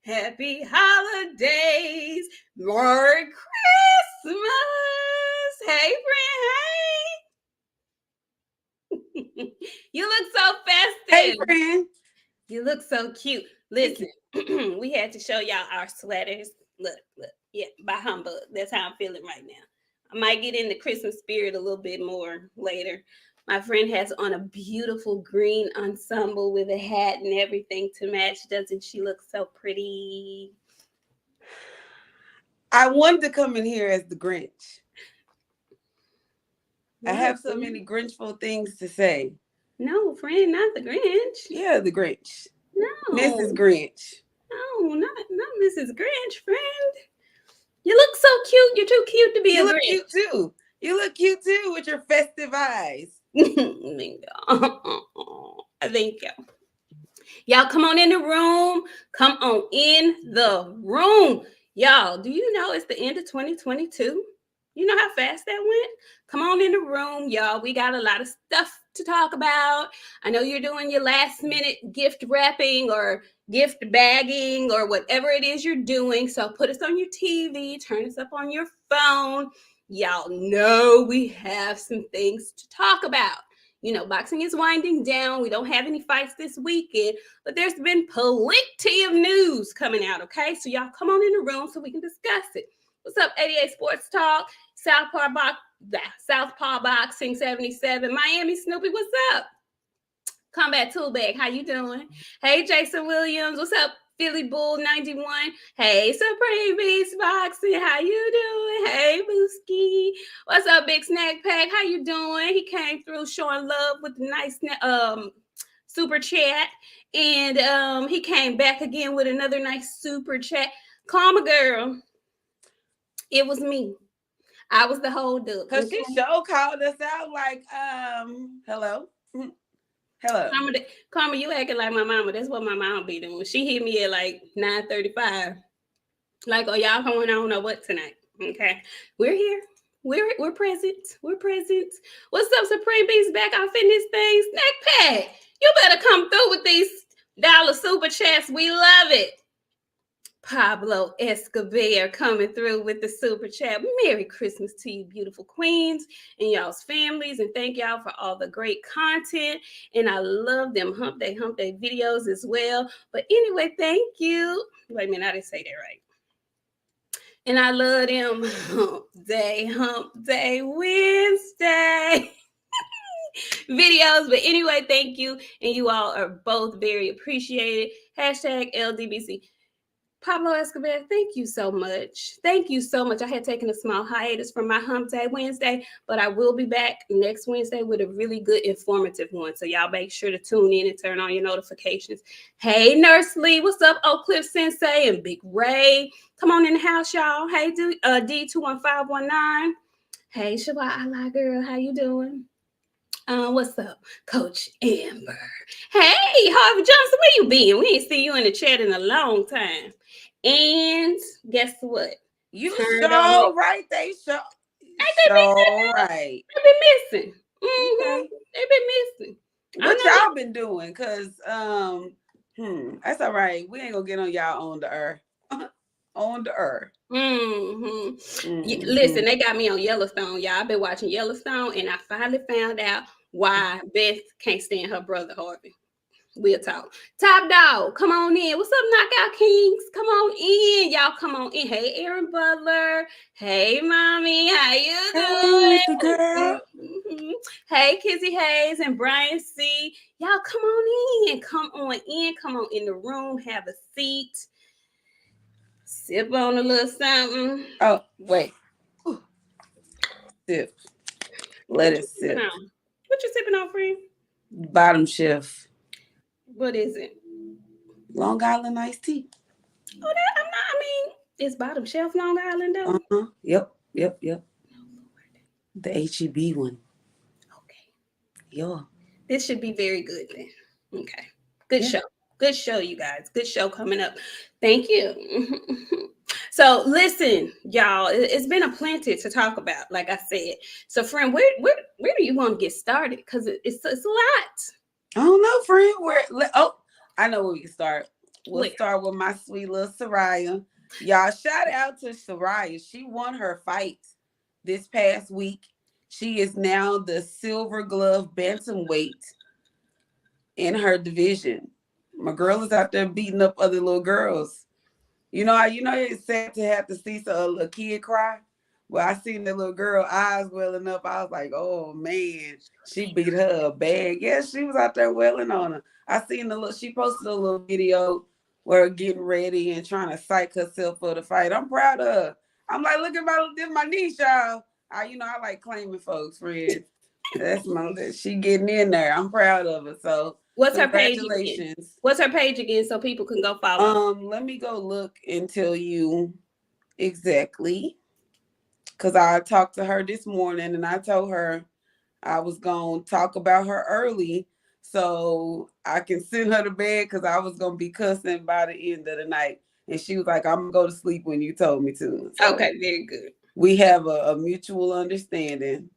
Happy holidays. Merry Christmas. Hey, friend. Hey. You look so Hey, festive. friend. You look so cute. Thank Listen, you. we had to show y'all our sweaters. Look, look. Yeah, by humbug. That's how I'm feeling right now. I might get in the Christmas spirit a little bit more later. My friend has on a beautiful green ensemble with a hat and everything to match. Doesn't she look so pretty? I wanted to come in here as the Grinch. I Not have so the many Grinchful things to say. No, friend, not the Grinch. Yeah, the Grinch. No, Mrs. Grinch. no, not Mrs. Grinch, friend. You look so cute. You're too cute to be You a look cute Grinch. too. You look cute too with your festive eyes. Thank you. Y'all come on in the room. Come on in the room. Y'all, do you know it's the end of 2022? You know how fast that went? Come on in the room, y'all. We got a lot of stuff to talk about. I know you're doing your last minute gift wrapping or gift bagging or whatever it is you're doing. So put us on your TV, turn us up on your phone. Y'all know we have some things to talk about. You know, boxing is winding down. We don't have any fights this weekend, but there's been plenty of news coming out, okay? So y'all come on in the room so we can discuss it. What's up, 88 Sports Talk, Southpaw Boxing 77, Miami Snoopy, what's up? Combat Toolbag, how you doing? Hey, Jason Williams, what's up? Philly Bull 91. Hey, Supreme Beast Boxing, how you doing? Hey, Booski. What's up, Big Snack Pack? How you doing? He came through showing love with the nice super chat. And he came back again with another nice super chat. Karma girl, it was me. I was the hold up. Cause Okay? she sure called us out like, hello. Hello. Karma, Karma, you acting like my mama. That's what my mama be doing. She hit me at like 9:35. Like, oh, y'all going on or what tonight? Okay. We're here. We're present. We're present. What's up, Supreme Beast back off in this thing? Snack Pack. You better come through with these dollar super chats. We love it. Pablo Escobar coming through with the super chat. Merry Christmas to you, beautiful queens and y'all's families. And thank y'all for all the great content. And I love them hump day videos as well. But anyway, thank you. Wait a minute, I didn't say that right. And I love them hump day Wednesday videos. But anyway, thank you. And you all are both very appreciated. Hashtag LDBC. Pablo Escobar, thank you so much. Thank you so much. I had taken a small hiatus from my Hump Day Wednesday, but I will be back next Wednesday with a really good, informative one. So y'all make sure to tune in and turn on your notifications. Hey, Nurse Lee, what's up? Oak Cliff Sensei and Big Ray. Come on in the house, y'all. Hey, D21519. Hey, Shabbat Allah girl, how you doing? What's up, Coach Amber? Hey, Harvey Johnson, where you been? We ain't see you in the chat in a long time. And guess what? You Turned on it. sure right. They sure, Ain't they sure missing? right. They been missing. Okay. They been missing. I What know y'all been doing? Cause that's all right. We ain't gonna get on y'all on the earth. On the earth. Listen, they got me on Yellowstone, y'all. I've been watching Yellowstone, and I finally found out why Beth can't stand her brother Harvey. We'll talk. Top dog, come on in. What's up, Knockout Kings? Come on in. Y'all come on in. Hey, Aaron Butler. Hey, Mommy. How you Hey, the doing? girl. Hey, Kizzy Hayes and Brian C. Y'all come on in. Come on in. Come on in the room. Have a seat. Sip on a little something. Oh, wait. Ooh. Sip. Let What it you sipping sip. on? What you sipping on, friend? Bottom shift. What is it? Long Island iced tea. Oh, that I'm not. I mean, it's bottom shelf Long Island though. Uh-huh. Yep. The HEB one. Okay. Yeah. This should be very good then. Okay. Good Yeah. show. Good show, you guys. Good show coming up. Thank you. So listen, y'all, it's been a plenty to talk about, like I said. So, friend, where do you want to get started? Because it's a lot. I don't know, friend. Oh, I know where we can start. We'll start with my sweet little Soraya. Y'all, shout out to Soraya. She won her fight this past week. She is now the silver glove bantamweight in her division. My girl is out there beating up other little girls. It's sad to have to see a kid cry. Well, I seen the little girl eyes welling up. I was like, oh man, she beat her bad. Yeah, she was out there welling on her. I seen she posted a little video where getting ready and trying to psych herself for the fight. I'm proud of her. I'm like, look at my niece, y'all. I like claiming folks, friends. She getting in there. I'm proud of her. So what's her page again? congratulations. What's her page again so people can go follow? Let me go look and tell you exactly. Cause I talked to her this morning and I told her I was gonna talk about her early so I can send her to bed because I was gonna be cussing by the end of the night. And she was like, I'm gonna go to sleep when you told me to. So okay, very good. We have a mutual understanding.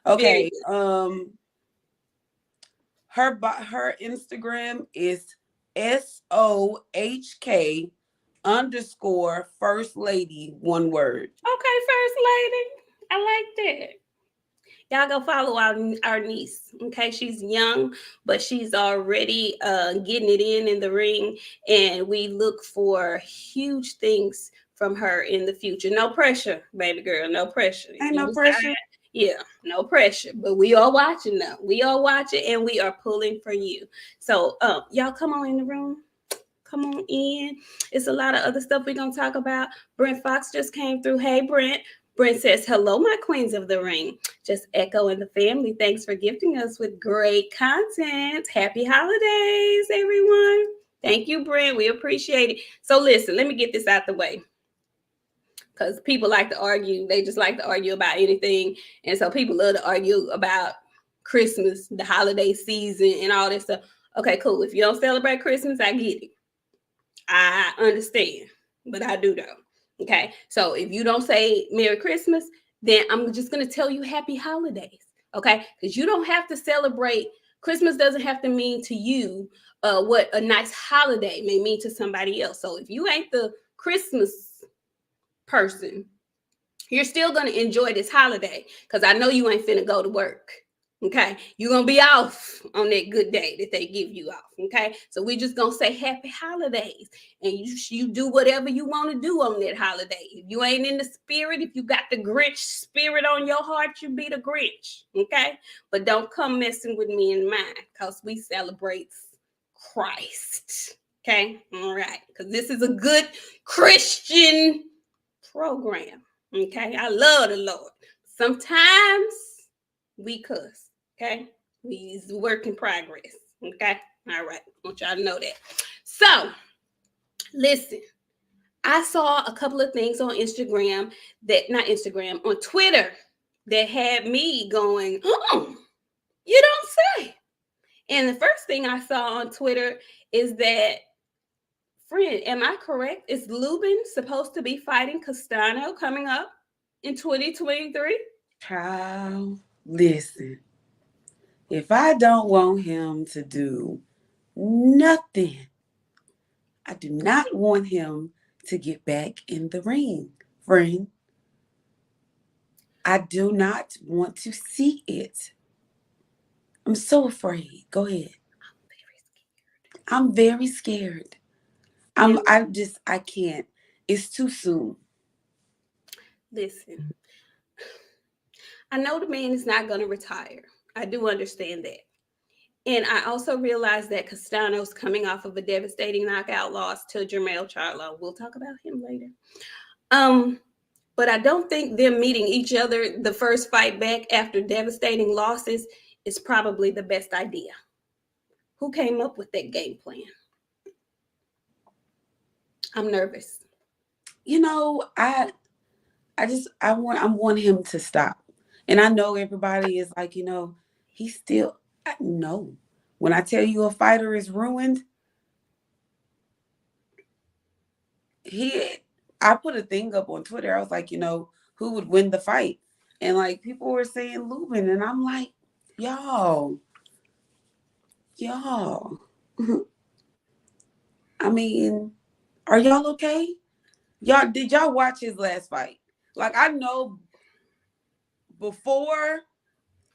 Okay. Her Instagram is SOHK _ first lady, one word. Okay, first lady. I like that. Y'all go follow our niece. Okay, she's young, but she's already getting it in the ring, and we look for huge things from her in the future. No pressure, baby girl. No pressure. Ain't no pressure. Yeah, no pressure. But we are watching though. We are watching, and we are pulling for you. So, y'all come on in the room. Come on in. It's a lot of other stuff we're going to talk about. Brent Fox just came through. Hey, Brent. Brent says, hello, my queens of the ring. Just echoing the family. Thanks for gifting us with great content. Happy holidays, everyone. Thank you, Brent. We appreciate it. So listen, let me get this out the way. Because people like to argue. They just like to argue about anything. And so people love to argue about Christmas, the holiday season, and all that stuff. Okay, cool. If you don't celebrate Christmas, I get it. I understand, but I do though. Okay. So if you don't say Merry Christmas, then I'm just going to tell you Happy Holidays. Okay. Because you don't have to celebrate. Christmas doesn't have to mean to you what a nice holiday may mean to somebody else. So if you ain't the Christmas person, you're still going to enjoy this holiday because I know you ain't finna go to work. Okay, you're gonna be off on that good day that they give you off. Okay, so we just gonna say happy holidays, and you do whatever you want to do on that holiday. If you ain't in the spirit, if you got the Grinch spirit on your heart, you be the Grinch. Okay, but don't come messing with me and mine, cause we celebrate Christ. Okay, all right, because this is a good Christian program. Okay, I love the Lord. Sometimes we cuss. Okay, we work in progress. Okay, all right. I want y'all to know that. So, listen, I saw a couple of things on Instagram on Twitter that had me going, oh, you don't say. And the first thing I saw on Twitter is that, friend, am I correct? Is Lubin supposed to be fighting Castano coming up in 2023? Child, listen. If I don't want him to do nothing, I do not want him to get back in the ring, friend. I do not want to see it. I'm so afraid. Go ahead. I'm very scared. I can't. It's too soon. Listen, I know the man is not going to retire. I do understand that. And I also realize that Castano's coming off of a devastating knockout loss to Jermell Charlo. We'll talk about him later. But I don't think them meeting each other the first fight back after devastating losses is probably the best idea. Who came up with that game plan? I'm nervous. I want him to stop. And I know everybody is like, he's still no. When I tell you a fighter is ruined, I put a thing up on Twitter. I was like, who would win the fight? And like people were saying Lubin, and I'm like, y'all. I mean, are y'all okay? Did y'all watch his last fight? Like, I know before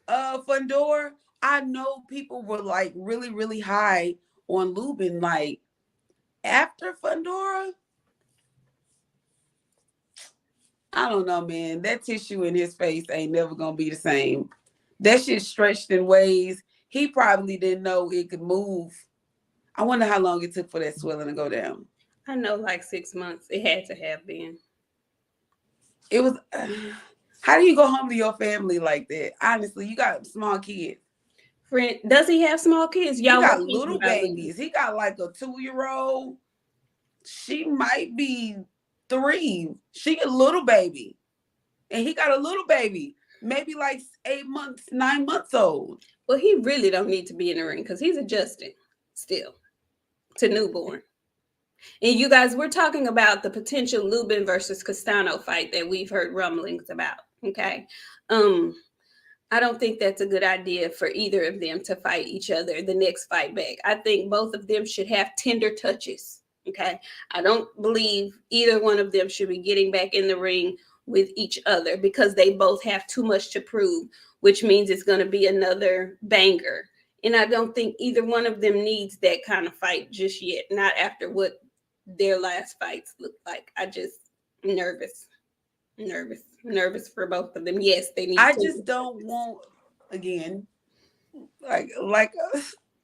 Fundora, I know people were like really, really high on Lubin. Like after Fundora, I don't know, man. That tissue in his face ain't never gonna be the same. That shit stretched in ways he probably didn't know it could move. I wonder how long it took for that swelling to go down. I know, like 6 months. It had to have been. It was. How do you go home to your family like that? Honestly, you got small kids. Friend, does he have small kids? He Y'all were got thinking little about leaving. babies. He got like a 2-year-old. She might be 3. She a little baby. And he got a little baby. Maybe like 8 months, 9 months old. Well, he really don't need to be in the ring because he's adjusting still to newborn. And you guys, we're talking about the potential Lubin versus Castano fight that we've heard rumblings about. Okay. Um, I don't think that's a good idea for either of them to fight each other the next fight back. I think both of them should have tender touches. Okay. I don't believe either one of them should be getting back in the ring with each other because they both have too much to prove, which means it's going to be another banger. And I don't think either one of them needs that kind of fight just yet, not after what their last fights look like. I just nervous, nervous for both of them. Yes, they need. I just don't want, again, like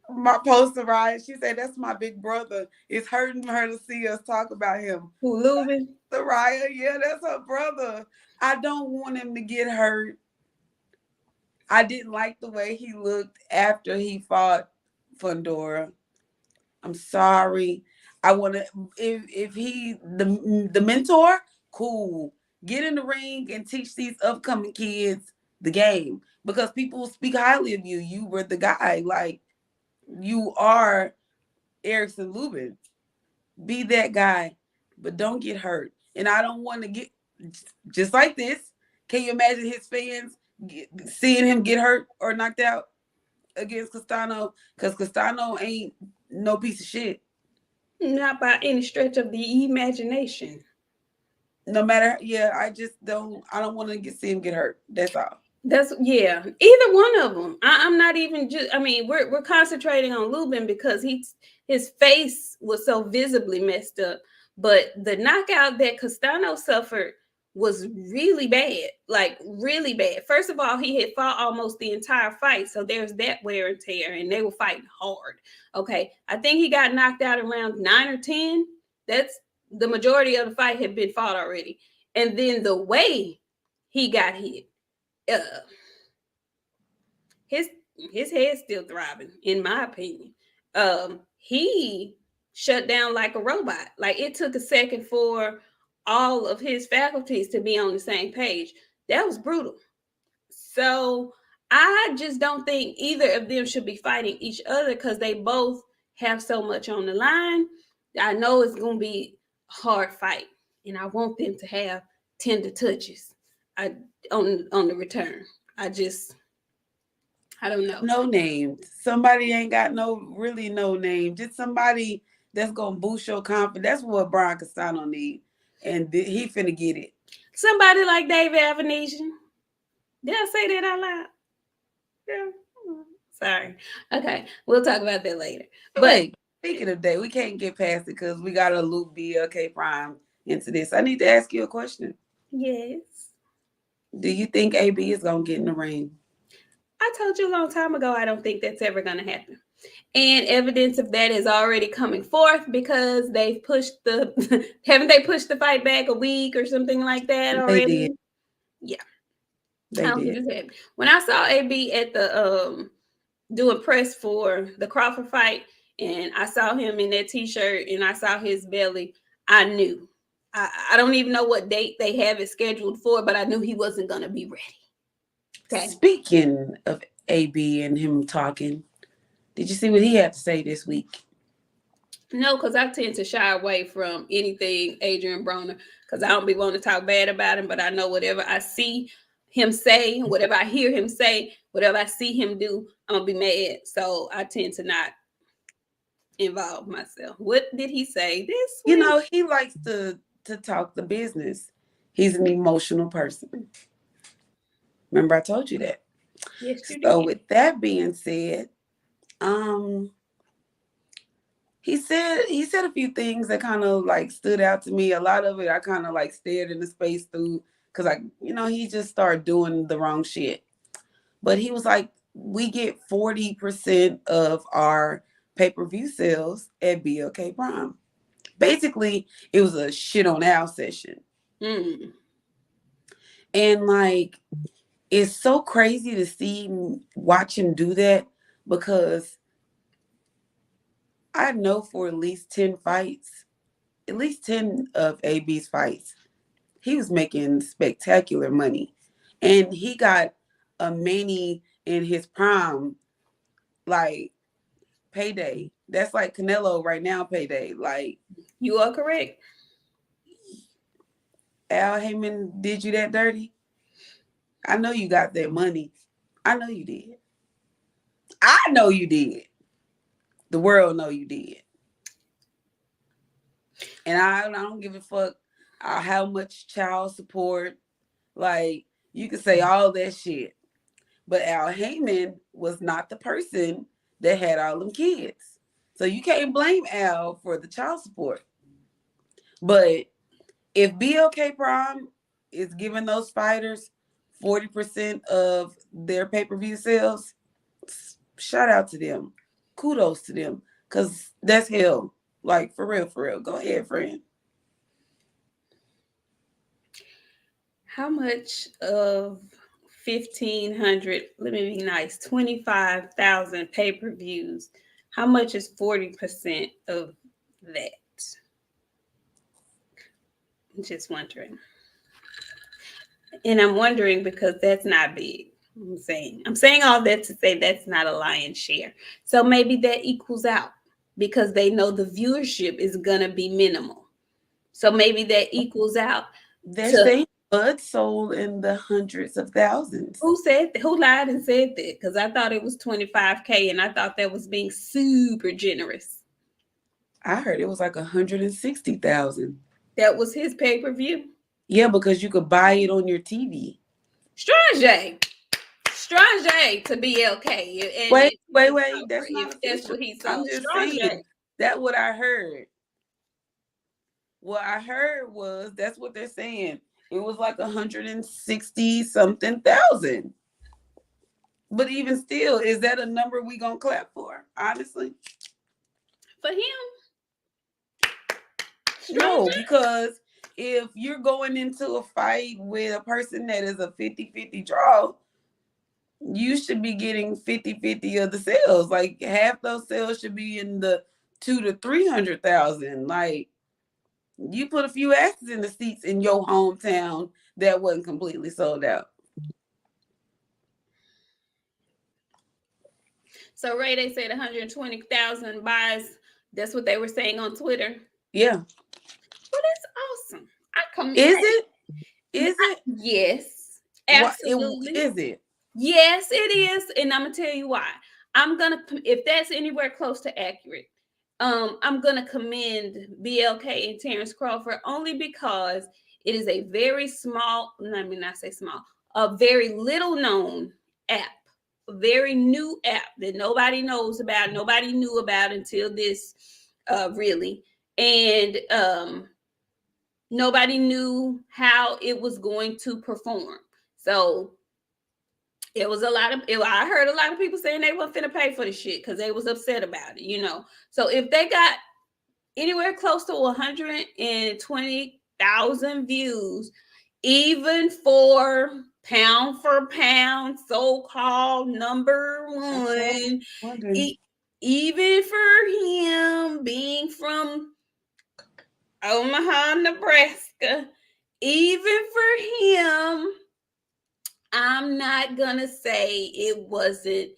my poster ride. She said that's my big brother. It's hurting her to see us talk about him. Who Lubin? Soraya, yeah, that's her brother. I don't want him to get hurt. I didn't like the way he looked after he fought Fundora. I'm sorry. I want to, if he the mentor, cool. Get in the ring and teach these upcoming kids the game because people speak highly of you. You were the guy. Like you are Erickson Lubin. Be that guy, but don't get hurt. And I don't want to get just like this. Can you imagine his fans seeing him get hurt or knocked out against Castano? Because Castano ain't no piece of shit. Not by any stretch of the imagination. No matter, yeah, I don't want to see him get hurt. That's all. That's yeah. Either one of them. I'm not even just. I mean, we're concentrating on Lubin because his face was so visibly messed up. But the knockout that Castano suffered was really bad, like really bad. First of all, he had fought almost the entire fight, so there's that wear and tear, and they were fighting hard. Okay, I think he got knocked out around 9 or 10. That's the majority of the fight had been fought already, and then the way he got hit uh, his his head's still throbbing, in my opinion. He shut down like a robot. Like it took a second for all of his faculties to be on the same page. That was brutal. So I just don't think either of them should be fighting each other because they both have so much on the line. I know it's gonna be a hard fight, and I want them to have tender touches. I on the return. I don't know. No name. Somebody ain't got no name. Just somebody that's gonna boost your confidence. That's what Brian Castano need, and he finna get it. Somebody like David Avenesian. Did I say that out loud? Yeah. Sorry. Okay, we'll talk about that later. But wait, speaking of that, we can't get past it because we gotta loop BLK Prime into this. I need to ask you a question. yes. Do you think AB is gonna get in the ring? I told you a long time ago I don't think that's ever going to happen. And evidence of that is already coming forth because they've pushed the haven't they pushed the fight back a week or something like that already? They did. Yeah. They I don't did. think it's happening. When I saw AB at the doing press for the Crawford fight and I saw him in that t-shirt and I saw his belly, I knew. I don't even know what date they have it scheduled for, but I knew he wasn't going to be ready. Okay. Speaking of AB and him talking, did you see what he had to say this week? No, because I tend to shy away from anything Adrian Broner because I don't be wanting to talk bad about him, but I know whatever I see him say, whatever I hear him say, whatever I see him do, I'm going to be mad. So I tend to not involve myself. What did he say this You week? know, he likes to talk the business. He's an emotional person. Remember, I told you that. Yes, you So did. with that being said, um, he said a few things that kind of like stood out to me. A lot of it I kind of like stared into space through because he just started doing the wrong shit. But he was like, we get 40% of our pay-per-view sales at BLK Prime. Basically, it was a shit on Al session. Mm. And like, it's so crazy to watch him do that because I know for at least 10 fights, at least 10 of AB's fights, he was making spectacular money. And he got a many in his prime, like payday. That's like Canelo right now, payday. Like You are correct. Al Heyman did you that dirty? I know you got that money. I know you did. I know you did. The world know you did. And I don't give a fuck how much child support. Like, you could say all that shit. But Al Heyman was not the person that had all them kids. So you can't blame Al for the child support. But if BLK Prime is giving those fighters 40% of their pay-per-view sales, shout out to them. Kudos to them. Cause that's hell. Like for real, for real. Go ahead, friend. How much of 1,500, let me be nice, 25,000 pay-per-views, how much is 40% of that? I'm just wondering. And I'm wondering because that's not big. I'm saying all that to say that's not a lion's share. So maybe that equals out because they know the viewership is gonna be minimal. So maybe that equals out They're to saying Bud sold in the hundreds of thousands. who lied and said that? Because I thought it was 25K and I thought that was being super generous. I heard it was like 160,000. That was his pay-per-view. Yeah, because you could buy it on your TV. Strange. Strange to BLK. And Wait, it's wait, his wait. offer That's not if that's official. what he I'm sold. just Strange. saying that's what I heard. What I heard was that's what they're saying. It was like 160 something thousand. But even still, is that a number we gonna clap for? Honestly, For him, no, Strange. because if you're going into a fight with a person that is a 50-50 draw, you should be getting 50-50 of the sales. Like half those sales should be in the 200,000 to 300,000. Like you put a few asses in the seats in your hometown that wasn't completely sold out. So Ray, they said 120,000 buys. That's what they were saying on Twitter. Yeah. Well, that's awesome. I come. Is it? Is it? Yes, What it absolutely. is it? Yes, it is, and I'm gonna tell you why. I'm gonna if that's anywhere close to accurate. I'm gonna commend BLK and Terrence Crawford only because it is a very small. Let me not say small. A very little known app, a very new app that nobody knows about, nobody knew about until this, really, and nobody knew how it was going to perform. So it was a lot of I heard a lot of people saying they weren't finna pay for the shit because they was upset about it. So if they got anywhere close to 120,000 views, even for pound, so-called number That's what I'm one, wondering. even for him being from Omaha, Nebraska, even for him, I'm not gonna say it wasn't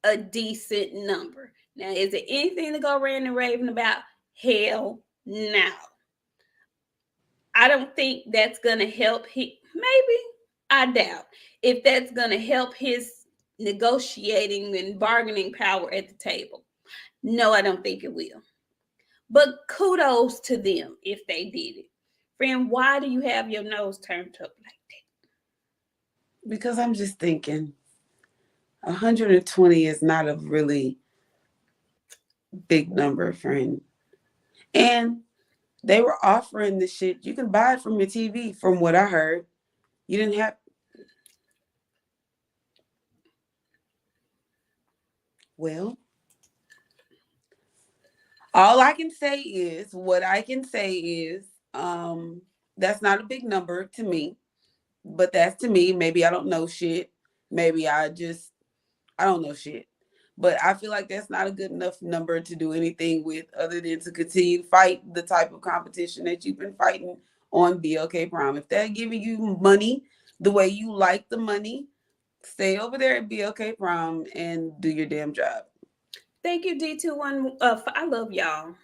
a decent number. Now, is there anything to go ranting and raving about? Hell no. I don't think that's gonna help. Maybe I doubt if that's gonna help his negotiating and bargaining power at the table. No, I don't think it will. But kudos to them if they did it. Friend, why do you have your nose turned up like Because I'm just thinking 120 is not a really big number, friend. And they were offering the shit. You can buy it from your TV, from what I heard. You didn't have. Well, all I can say is what I can say is that's not a big number to me, but that's to me. Maybe I don't know shit. Maybe I don't know shit. But I feel like that's not a good enough number to do anything with other than to continue to fight the type of competition that you've been fighting on BLK Prime. If they're giving you money the way you like the money, stay over there at BLK Prime and do your damn job. Thank you, D21. I love y'all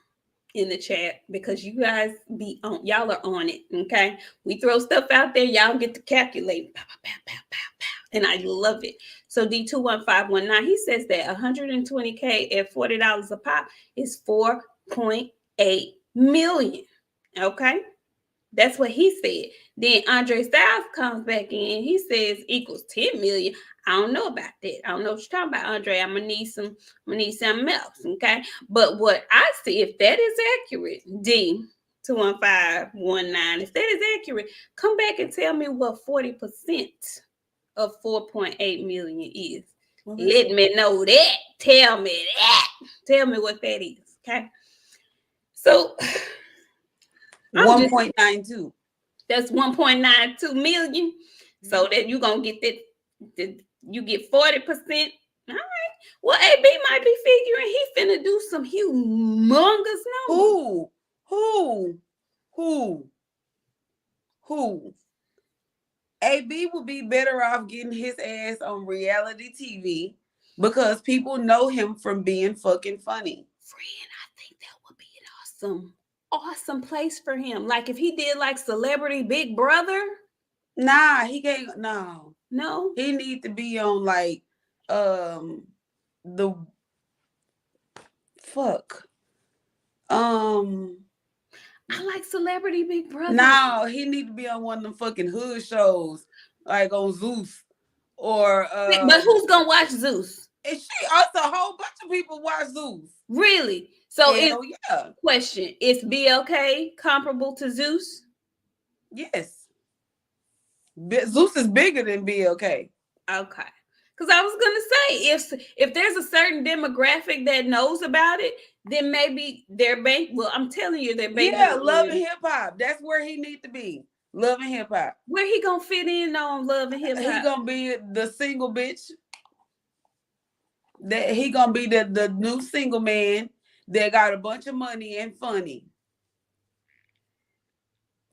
in the chat because you guys be on, y'all are on it. Okay, we throw stuff out there, y'all get to calculate, pow, pow, pow, pow, pow, and I love it. So D21519, he says that 120K at $40 a pop is 4.8 million. Okay, that's what he said. Then Andre Styles comes back in. He says equals 10 million. I don't know about that. I don't know what you're talking about, Andre. I'm gonna need something else. Okay. But what I see, if that is accurate, D21519, if that is accurate, come back and tell me what 40% of 4.8 million is. Well, let me know that. Tell me that. Tell me what that is. Okay. So 1.92. That's 1.92 million. So that you're gonna get that you get 40%. All right. Well, AB might be figuring he finna do some humongous numbers. Who? AB would be better off getting his ass on reality TV because people know him from being fucking funny. Friend, I think that would be an awesome place for him. Like if he did like Celebrity Big Brother. Nah, he can't. No. He need to be on like the fuck. I like Celebrity Big Brother. No, he need to be on one of them fucking hood shows, like on Zeus. Or but who's gonna watch Zeus? And she also a whole bunch of people watch Zeus. Really? So yeah. Question: is BLK comparable to Zeus? Yes. Zeus is bigger than BLK. Okay. Because I was gonna say, if there's a certain demographic that knows about it, then maybe their bank. Well, I'm telling you, their bank. Yeah, Love and Hip Hop. That's where he need to be. Love and Hip Hop. Where he gonna fit in on Love and Hip Hop? He gonna be the single bitch. That he gonna be the new single man that got a bunch of money and funny.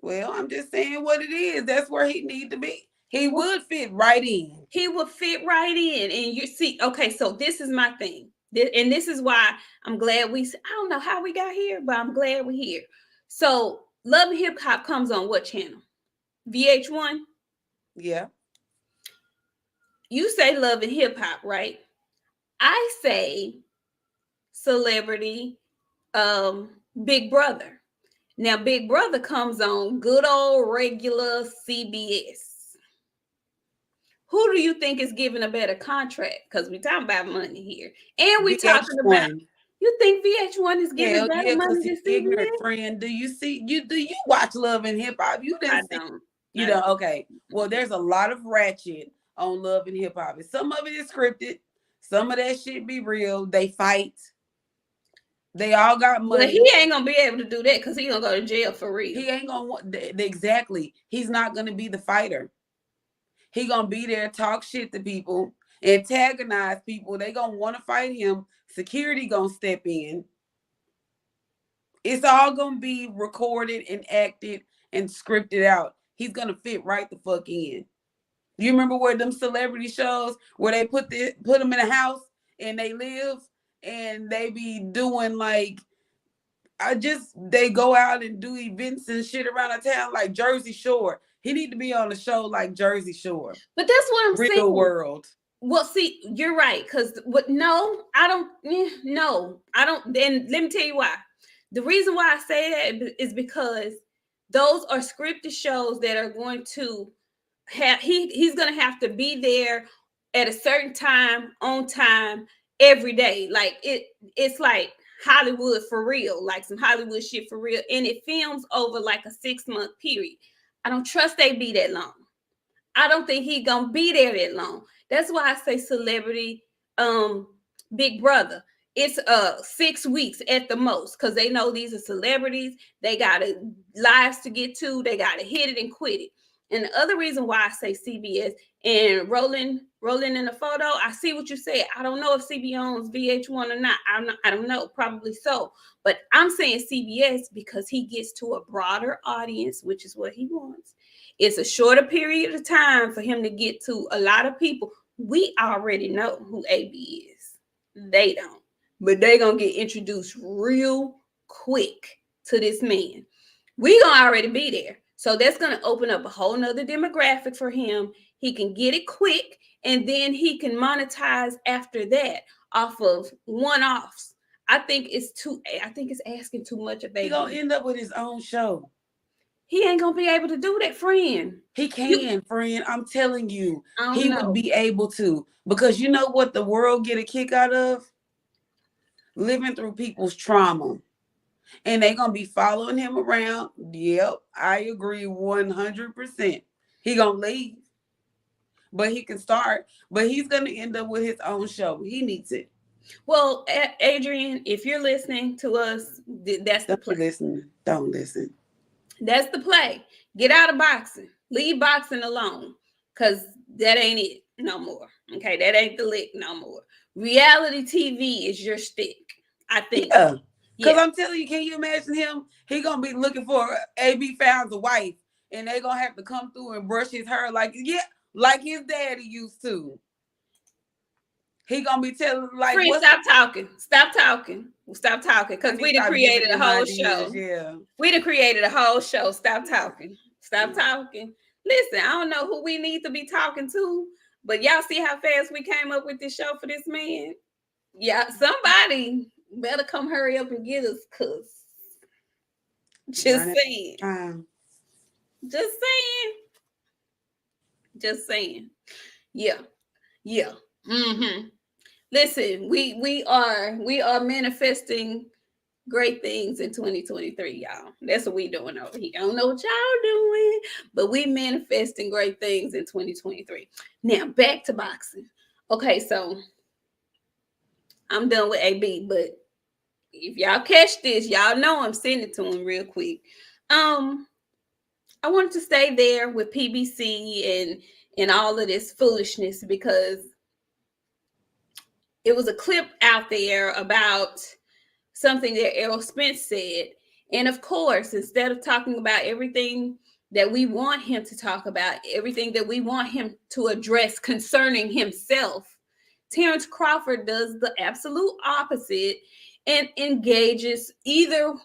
Well, I'm just saying what it is. That's where he need to be. He would fit right in. He would fit right in. And you see, okay, so this is my thing. And this is why I'm glad I don't know how we got here, but I'm glad we're here. So Love and Hip Hop comes on what channel? VH1? Yeah. You say Love and Hip Hop, right? I say Celebrity Big Brother. Now, Big Brother comes on good old regular CBS. Who do you think is giving a better contract? Because we're talking about money here. And we're talking about, you think VH1 is giving better money than CBS? Ignorant friend, do you watch Love and Hip Hop? You didn't see. You don't. Okay. Well, there's a lot of ratchet on Love and Hip Hop. And some of it is scripted. Some of that shit be real. They fight. They all got money. Well, he ain't gonna be able to do that because he gonna go to jail for real. He ain't gonna want exactly. He's not gonna be the fighter. He gonna be there, talk shit to people, antagonize people. They gonna want to fight him. Security gonna step in. It's all gonna be recorded and acted and scripted out. He's gonna fit right the fuck in. You remember where them celebrity shows where they put them in a house and they live and they be doing like they go out and do events and shit around the town like Jersey Shore. He need to be on a show like Jersey Shore. But that's what I'm saying. Real world. Well, see, you're right. Because no, I don't. No, I don't. Then let me tell you why. The reason why I say that is because those are scripted shows that are going to he's gonna have to be there at a certain time on time every day. Like it's like Hollywood for real, like some Hollywood shit for real. And it films over like a 6 month period. I don't trust they be that long. I don't think he gonna be there that long. That's why I say celebrity um Big Brother. It's 6 weeks at the most because they know these are celebrities. They got lives to get to. They got to hit it and quit it. And the other reason why I say CBS and rolling in the photo, I see what you said. I don't know if CBS owns VH1 or not. I don't know. Probably so. But I'm saying CBS because he gets to a broader audience, which is what he wants. It's a shorter period of time for him to get to a lot of people. We already know who AB is. They don't. But they going to get introduced real quick to this man. We going to already be there. So that's going to open up a whole nother demographic for him. He can get it quick, and then he can monetize after that off of one-offs. I think it's asking too much of He AB. gonna end up with his own show. He ain't gonna be able to do that, friend. He can, friend. I'm telling you, I he don't know. would be able to. Because you know what the world get a kick out of? Living through people's trauma. And they're gonna be following him around. Yep, I agree 100%. He gonna leave. But he can start. But he's gonna end up with his own show. He needs it. Well, Adrian, if you're listening to us, that's the Don't be play. listening. Don't listen. That's the play. Get out of boxing. Leave boxing alone. Cause that ain't it no more. Okay, that ain't the lick no more. Reality TV is your stick. I think. Yeah. Because Yeah. I'm telling you, can you imagine him? He gonna be looking for AB found a wife, and they gonna have to come through and brush his hair like like his daddy used to. He gonna be telling like Friend, what's stop talking. Stop talking. Stop talking. I Because need we to done stop giving created a him whole ideas, show. yeah. We done created a whole show. Stop talking. Stop talking. Listen, I don't know who we need to be talking to, but y'all see how fast we came up with this show for this man? Yeah, somebody better come hurry up and get us, cause just Running saying. time. Just saying. Just saying. Yeah. Yeah. Mm-hmm. Listen, we are manifesting great things in 2023, y'all. That's what we doing over here. I don't know what y'all doing, but we manifesting great things in 2023. Now back to boxing. Okay, so I'm done with AB, but if y'all catch this, y'all know I'm sending it to him real quick. Um, I wanted to stay there with PBC and all of this foolishness because it was a clip out there about something that Errol Spence said. And of course, instead of talking about everything that we want him to talk about, everything that we want him to address concerning himself, Terrence Crawford does the absolute opposite and engages either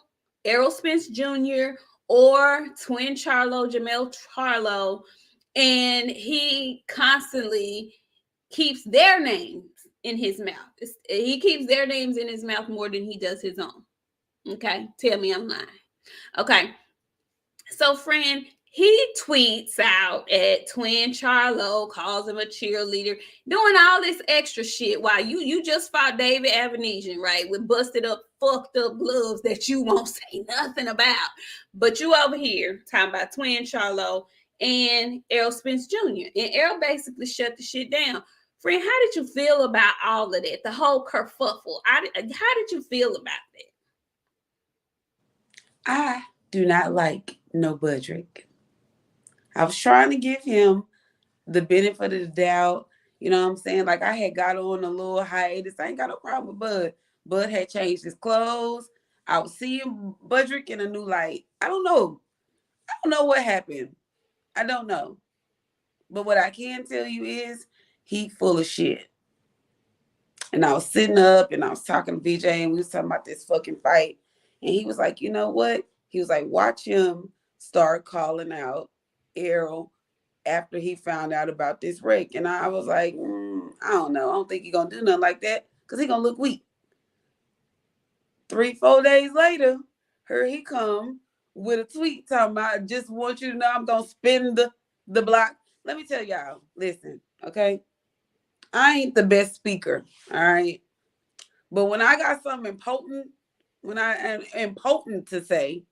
Errol Spence Jr. or twin Charlo, Jamel Charlo, and he constantly keeps their names in his mouth. He keeps their names in his mouth more than he does his own. Okay, tell me I'm lying. Okay, so friend, he tweets out at Twin Charlo, calls him a cheerleader, doing all this extra shit while you just fought David Avenesian, right? With busted up, fucked up gloves that you won't say nothing about. But you over here talking about Twin Charlo and Errol Spence Jr. And Errol basically shut the shit down. Friend, how did you feel about all of that? The whole kerfuffle. How did you feel about that? I do not like no Budrick. I was trying to give him the benefit of the doubt. You know what I'm saying? Like I had got on a little hiatus. I ain't got no problem with Bud. Bud had changed his clothes. I was seeing Budrick in a new light. I don't know. I don't know what happened. I don't know. But what I can tell you is he full of shit. And I was sitting up and I was talking to VJ and we was talking about this fucking fight. And he was like, you know what? He was like, watch him start calling out Errol after he found out about this wreck. And I was like, I don't know. I don't think he's going to do nothing like that because he's going to look weak. 3-4 days later, Here he come with a tweet talking about, I just want you to know I'm gonna spin the block. Let me tell y'all, listen, okay? I ain't the best speaker, all right? But when I got something important, when I am important to say,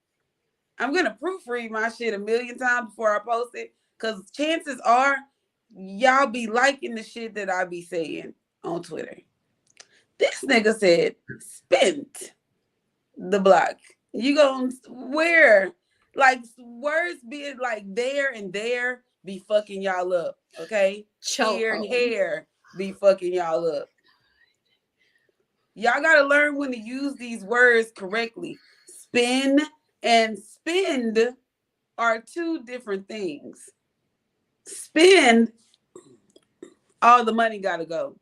I'm gonna proofread my shit a million times before I post it. Cause chances are y'all be liking the shit that I be saying on Twitter. This nigga said spent the block. You gonna where? Like words being like there and there be fucking y'all up. Okay? Here and Chokehold. here be fucking y'all up. Y'all gotta learn when to use these words correctly. Spin and spend are two different things. Spend, all the money gotta go.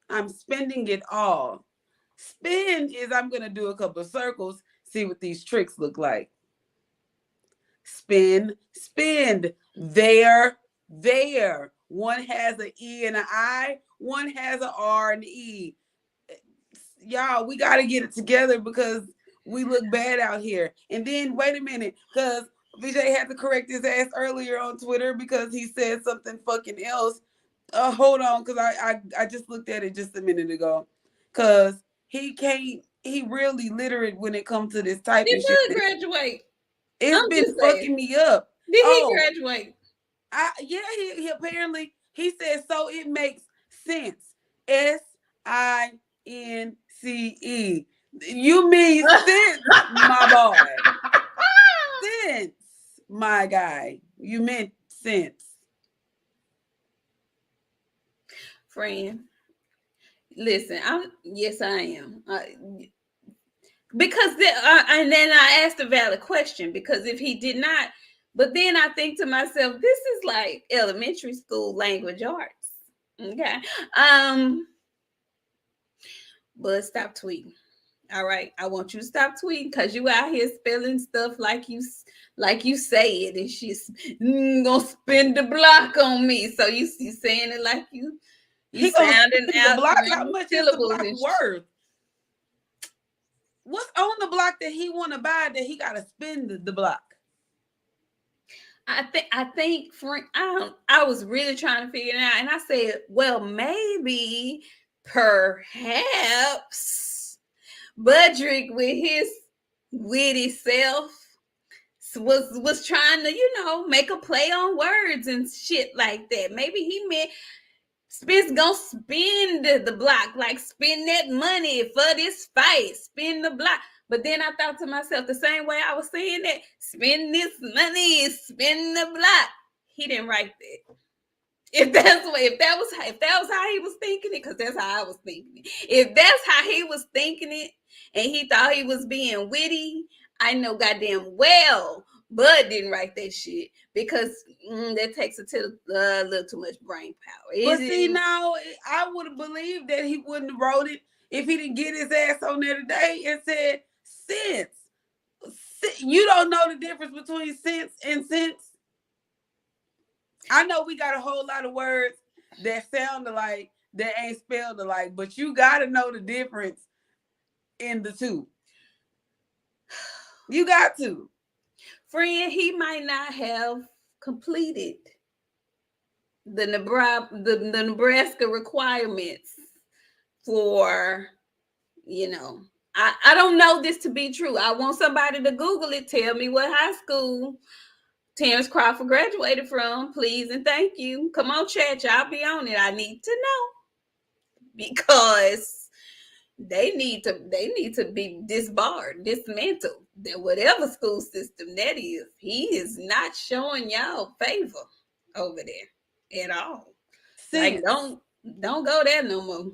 I'm spending it all. Spend is I'm gonna do a couple of circles, see what these tricks look like. Spin, spend, there, there. One has an E and an I, one has an R and an E. Y'all, we gotta get it together because we look bad out here. And then wait a minute, because VJ had to correct his ass earlier on Twitter because he said something fucking else. Hold on, because I just looked at it just a minute ago. Because he really literate when it comes to this typing He shit. did graduate. It's I'm been just saying. fucking me up. Did he graduate? Yeah, he apparently, he said, so it makes sense. SINCE. You mean sense, my boy. Sense, my guy. You meant sense. Friend, listen, yes, I am. Because and then I asked a valid question, because if he did not, but then I think to myself, this is like elementary school language arts. Okay. But stop tweeting. All right, I want you to stop tweeting, because you out here spelling stuff like you say it, and she's gonna spin the block on me. So you saying it like you sounding the out block. How the much is the syllables block worth? What's on the block that he want to buy that he got to spend the block? I think Frank, I was really trying to figure it out, and I said, well, maybe, perhaps, Budrick with his witty self was trying to make a play on words and shit like that. Maybe he meant Spence gonna spend the block, like spend that money for this fight, spend the block. But then I thought to myself, the same way I was saying that, spend this money, spend the block. He didn't write that. If that was how he was thinking it, because that's how I was thinking it. If that's how he was thinking it, and he thought he was being witty, I know goddamn well Bud didn't write that shit, because that takes a little too much brain power. But see, now I would have believed that he wouldn't have wrote it if he didn't get his ass on there today and said sense. You don't know the difference between sense and sense. I know we got a whole lot of words that sound alike that ain't spelled alike, but you got to know the difference in the two. You got to. Friend, he might not have completed the Nebraska requirements for, I don't know this to be true. I want somebody to Google it. Tell me what high school Terrence Crawford graduated from, please and thank you. Come on, chat, y'all be on it. I need to know, because they need to be dismantled. That whatever school system that is, he is not showing y'all favor over there at all. Like, don't go there no more.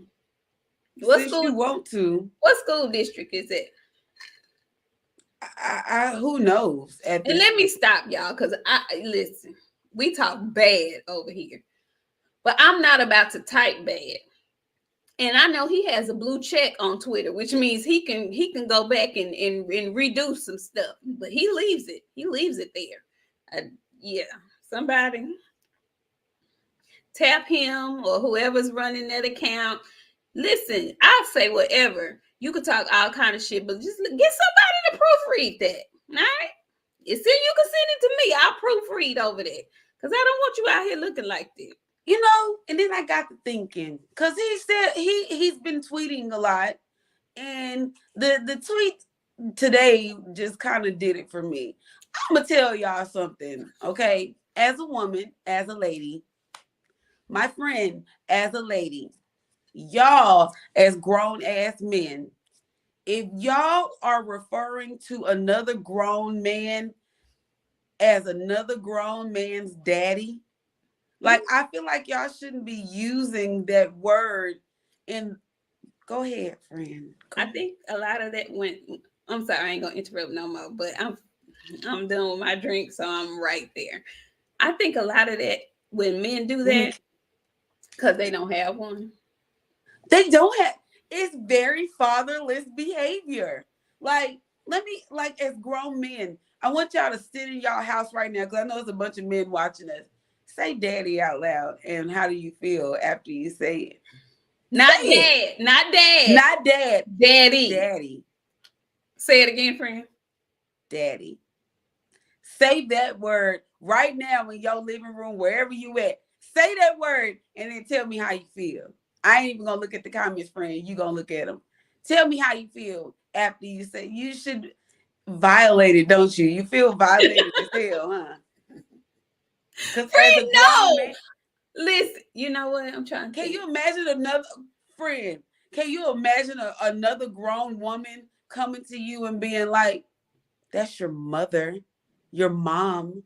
What school you want to? What school district is it? Who knows? And let me stop y'all, because listen, we talk bad over here, but I'm not about to type bad. And I know he has a blue check on Twitter, which means he can go back and redo some stuff, but he leaves it there. Yeah, somebody tap him or whoever's running that account. Listen, I'll say whatever. You could talk all kind of shit, but just get somebody to me proofread that. All right. You see, you can send it to me. I'll proofread over there. Because I don't want you out here looking like this. You know, and then I got to thinking, because he said he's been tweeting a lot, and the tweet today just kind of did it for me. I'm gonna tell y'all something, okay? As a woman, as a lady, my friend, as a lady, y'all as grown ass men, if y'all are referring to another grown man as another grown man's daddy, like I feel like y'all shouldn't be using that word in. Go ahead, friend. I think a lot of that went. I'm sorry, I ain't gonna interrupt no more, but I'm done with my drink, so I'm right there. I think a lot of that when men do that because they don't have one. They don't have. It's very fatherless behavior. Like, let me, like, as grown men, I want y'all to sit in y'all house right now, because I know there's a bunch of men watching us. Say daddy out loud, and how do you feel after you say it? Not say dad, it. not dad, Not dad. daddy. Daddy. Say it again, friend. Daddy. Say that word right now in your living room, wherever you at. Say that word and then tell me how you feel. I ain't even gonna look at the comments, friend. You gonna look at them. Tell me how you feel after you say. You should violate it, don't you? You feel violated as hell, huh? Because as a grown man, listen. You know what I'm trying to. Can you imagine another friend? Can you imagine another grown woman coming to you and being like, "That's your mother, your mom."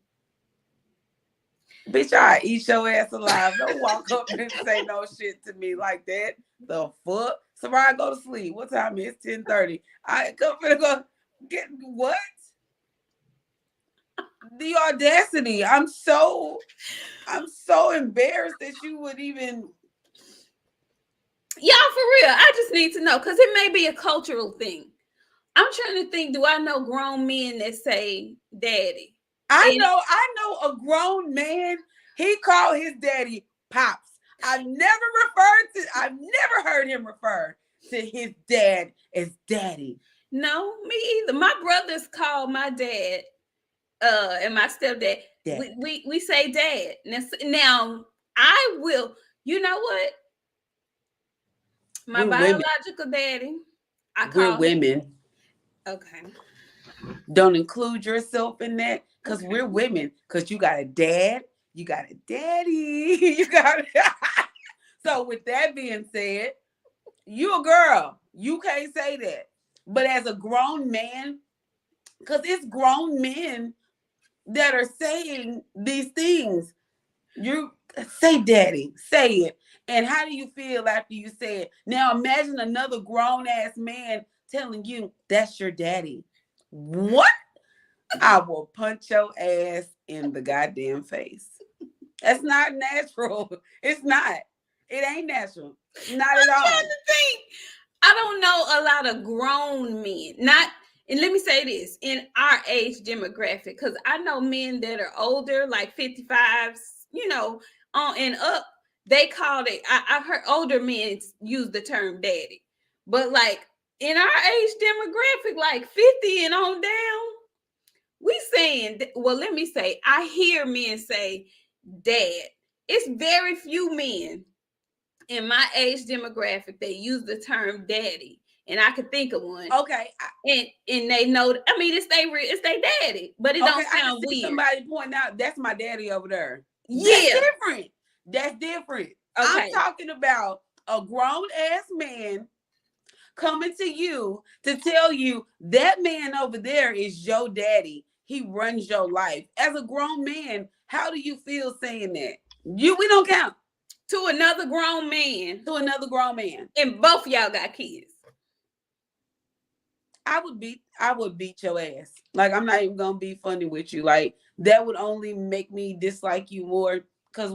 Bitch, I eat your ass alive. Don't walk up and say no shit to me like that. The fuck? Soraya, go to sleep. What time is it? 10:30. I come for to go get what? The audacity. I'm so embarrassed that you would even. Y'all, for real, I just need to know, because it may be a cultural thing. I'm trying to think, do I know grown men that say daddy? I know a grown man, he called his daddy Pops. I've never heard him refer to his dad as daddy. No, me either. My brothers call my dad and my stepdad. We say dad. Now I will, you know what? My biological daddy, I call We're women. Okay. Don't include yourself in that, because we're women. Because you got a dad, you got a daddy, you got it. So with that being said, you a girl. You can't say that. But as a grown man, because it's grown men that are saying these things. You say daddy, say it. And how do you feel after you say it? Now imagine another grown ass man telling you that's your daddy. What? I will punch your ass in the goddamn face. That's not natural. It's not. It ain't natural. Not at all. I'm trying to think. I don't know a lot of grown men. Not, and let me say this, in our age demographic, because I know men that are older, like 55s, you know, on and up. They called it. I heard older men use the term daddy, but like in our age demographic, like 50 and on down, we saying, well, let me say, I hear men say dad. It's very few men in my age demographic that use the term daddy, and I could think of one. Okay, and they know. I mean, it's they daddy, but it don't sound weird. Somebody point out that's my daddy over there. Yeah, that's different. That's different. Okay. I'm talking about a grown ass man coming to you to tell you that man over there is your daddy. He runs your life. As a grown man, how do you feel saying that? We don't count. To another grown man. To another grown man. And both of y'all got kids. I would beat your ass. Like, I'm not even gonna be funny with you. Like, that would only make me dislike you more. Cause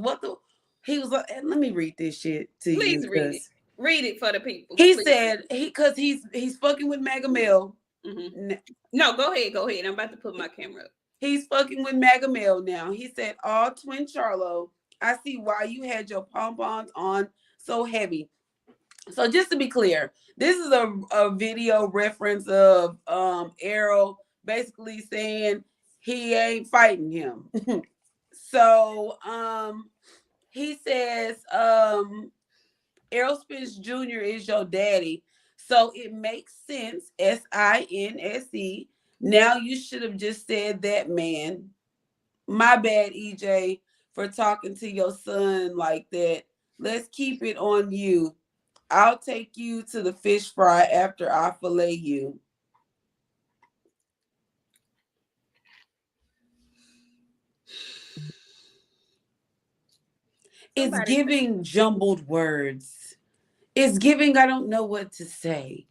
he was like, let me read this shit to you. Please read it. Read it for the people. He said because he's fucking with Mega Mill. Mm-hmm. No, go ahead. I'm about to put my camera up. He's fucking with Mega Mill now. He said, "All twin Charlo, I see why you had your pom-poms on so heavy. So just to be clear, this is a video reference of Errol basically saying he ain't fighting him. So he says Errol Spence Jr. is your daddy. So it makes sense. Sinse. Now you should have just said that, man. My bad, EJ, for talking to your son like that. Let's keep it on you. I'll take you to the fish fry after I fillet you. It's Somebody giving jumbled words. It's giving, I don't know what to say.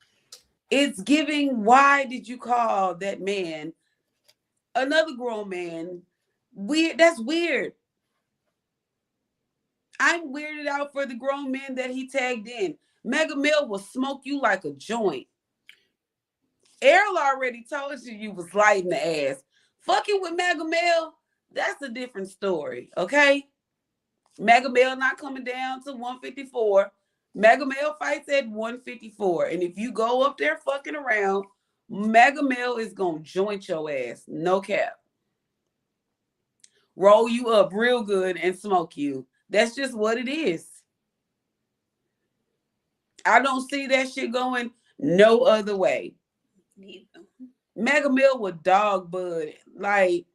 It's giving, why did you call that man, another grown man, weird? That's weird. I'm weirded out for the grown men that he tagged in. Mega Mill will smoke you like a joint. Errol already told you was lighting the ass. Fucking with Mega Mill, that's a different story, okay? Mega Mill not coming down to 154. Mega Mill fights at 154. And if you go up there fucking around, Mega Mill is gonna joint your ass. No cap. Roll you up real good and smoke you. That's just what it is. I don't see that shit going no other way. neither. Mega Mill with dog bud. Like,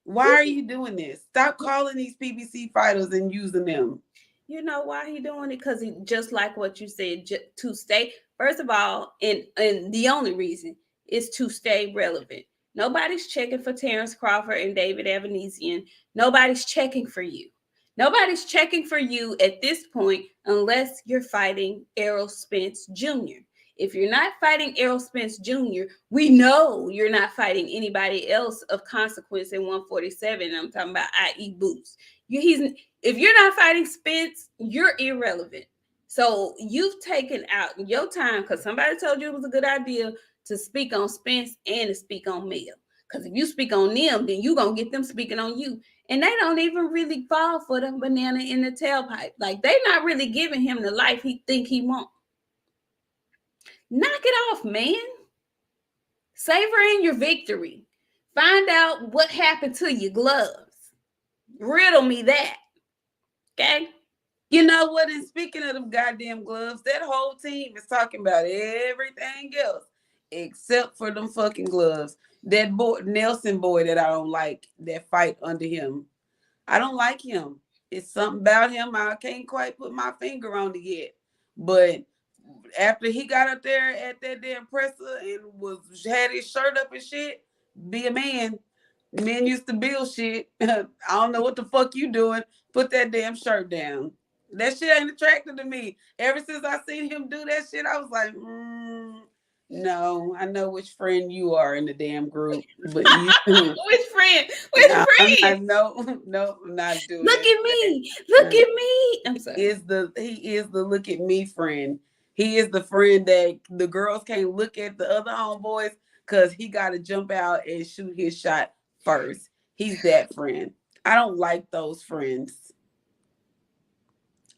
why are you doing this? Stop calling these PBC fighters and using them. You know why he doing it? Because he just like what you said, to stay. First of all, and the only reason is to stay relevant. Nobody's checking for Terrence Crawford and David Evanesian. Nobody's checking for you. Nobody's checking for you at this point unless you're fighting Errol Spence Jr. If you're not fighting Errol Spence Jr., we know you're not fighting anybody else of consequence in 147. I'm talking about i.e. Boots. If you're not fighting Spence, you're irrelevant. So you've taken out your time because somebody told you it was a good idea to speak on Spence and to speak on Mel. Because if you speak on them, then you're going to get them speaking on you. And they don't even really fall for the banana in the tailpipe. Like, they're not really giving him the life he think he want. Knock it off, man. Savor in your victory. Find out what happened to your gloves. Riddle me that. Okay? You know what? And speaking of them goddamn gloves, that whole team is talking about everything else except for them fucking gloves. That boy, Nelson boy, that I don't like, that fight under him. I don't like him. It's something about him I can't quite put my finger on it yet. But after he got up there at that damn presser and had his shirt up and shit, be a man. Men used to build shit. I don't know what the fuck you doing. Put that damn shirt down. That shit ain't attractive to me. Ever since I seen him do that shit, I was like, no, I know which friend you are in the damn group, but you. Which friend? Which friend? No, I'm not doing Look that. at me. Look at me. I'm sorry. He is the look at me friend. He is the friend that the girls can't look at the other homeboys because he got to jump out and shoot his shot first. He's that friend. I don't like those friends.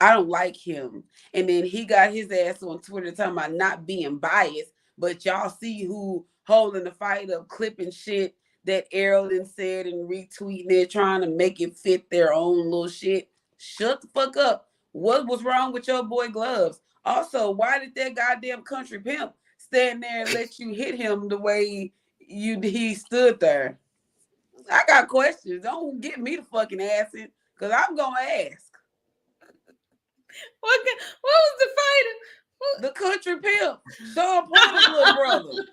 I don't like him. And then he got his ass on Twitter talking about not being biased, but y'all see who holding the fight up, clipping shit that Errol said and retweeting it, trying to make it fit their own little shit. Shut the fuck up. What was wrong with your boy gloves? Also, why did that goddamn country pimp stand there and let you hit him the way he stood there? I got questions. Don't get me the fucking ass in, because I'm gonna ask. What was the fighter? The country pimp, Sean Porter's little brother,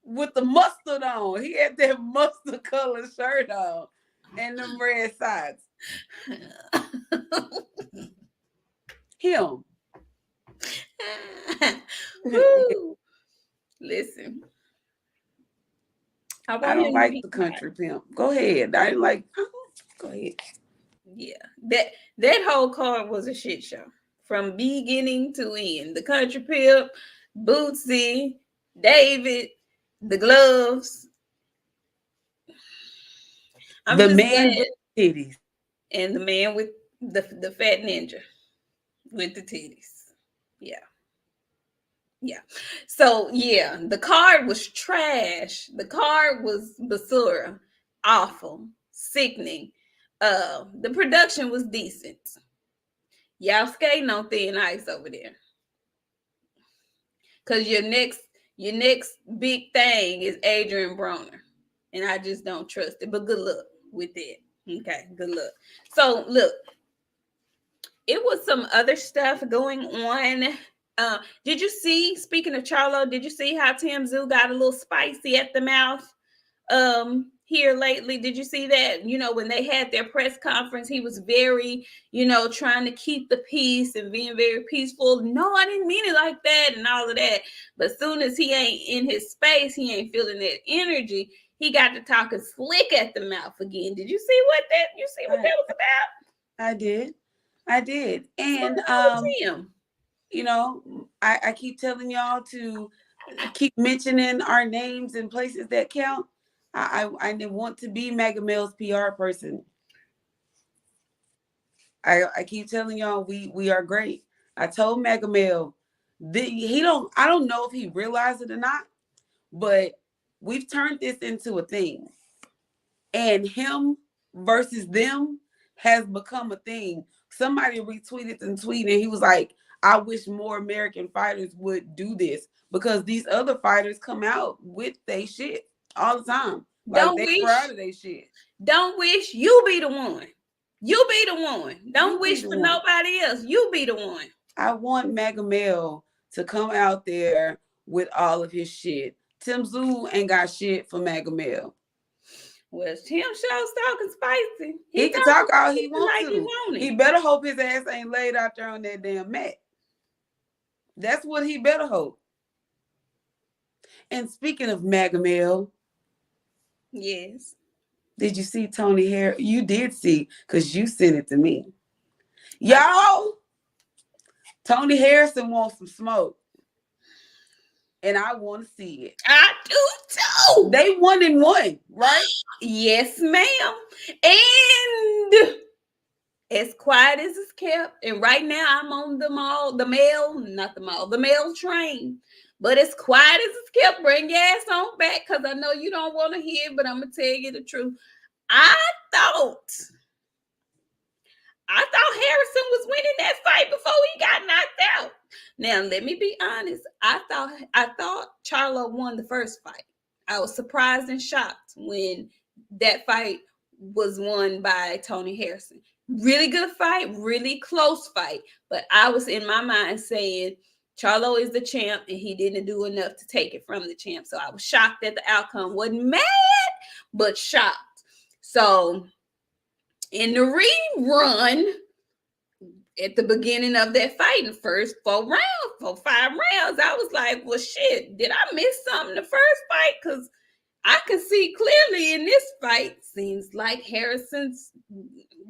with the mustard on. He had that mustard colored shirt on and them red socks. Him. Listen. I don't like the country pimp. Go ahead. I didn't like. Go ahead. Yeah, that whole card was a shit show from beginning to end. The country pimp, Bootsy, David, the gloves. I'm the just man glad. with titties And the man with the fat ninja. with the titties. Yeah. Yeah. So yeah, the card was trash. The card was basura. Awful. Sickening. The production was decent. Y'all skating on thin ice over there. Cause your next big thing is Adrian Broner. And I just don't trust it. But good luck with it. Okay, good luck. So look, it was some other stuff going on. Did you see, speaking of Charlo, did you see how Tim Zoo got a little spicy at the mouth here lately? Did you see that? You know, when they had their press conference, he was very, trying to keep the peace and being very peaceful. No, I didn't mean it like that and all of that. But as soon as he ain't in his space, he ain't feeling that energy. He got to talking slick at the mouth again. Did you see what that was about? I did. I did. And Tim. I keep telling y'all to keep mentioning our names in places that count. I want to be Mega Mel's PR person. I keep telling y'all we are great. I told Mega Mel I don't know if he realized it or not, but we've turned this into a thing. And him versus them has become a thing. Somebody retweeted and tweeted, and he was like, I wish more American fighters would do this because these other fighters come out with they shit all the time. Like they proud of their shit. Don't wish, you be the one. You be the one. Don't wish for nobody else. You be the one. I want Mega Mel to come out there with all of his shit. Tim Zoo ain't got shit for Mega Mel. Well, Tim show's talking spicy. He can talk all he wants to. He better hope his ass ain't laid out there on that damn mat. That's what he better hope. And speaking of Mega Mel. Yes. Did you see Tony Harris? You did see, because you sent it to me. Y'all, Tony Harrison wants some smoke. And I want to see it. I do too. They 1-1, right? Yes, ma'am. And as quiet as it's kept, and right now I'm on the mail train. But as quiet as it's kept, bring your ass on back, because I know you don't want to hear, but I'm going to tell you the truth. I thought Harrison was winning that fight before he got knocked out. Now, let me be honest. I thought Charlo won the first fight. I was surprised and shocked when that fight was won by Tony Harrison. Really good fight, really close fight. But I was in my mind saying, Charlo is the champ, and he didn't do enough to take it from the champ. So I was shocked that the outcome. Wasn't mad, but shocked. So in the rerun, at the beginning of that fight, in the first 5 rounds, I was like, well, shit, did I miss something the first fight? Because I can see clearly in this fight, seems like Harrison's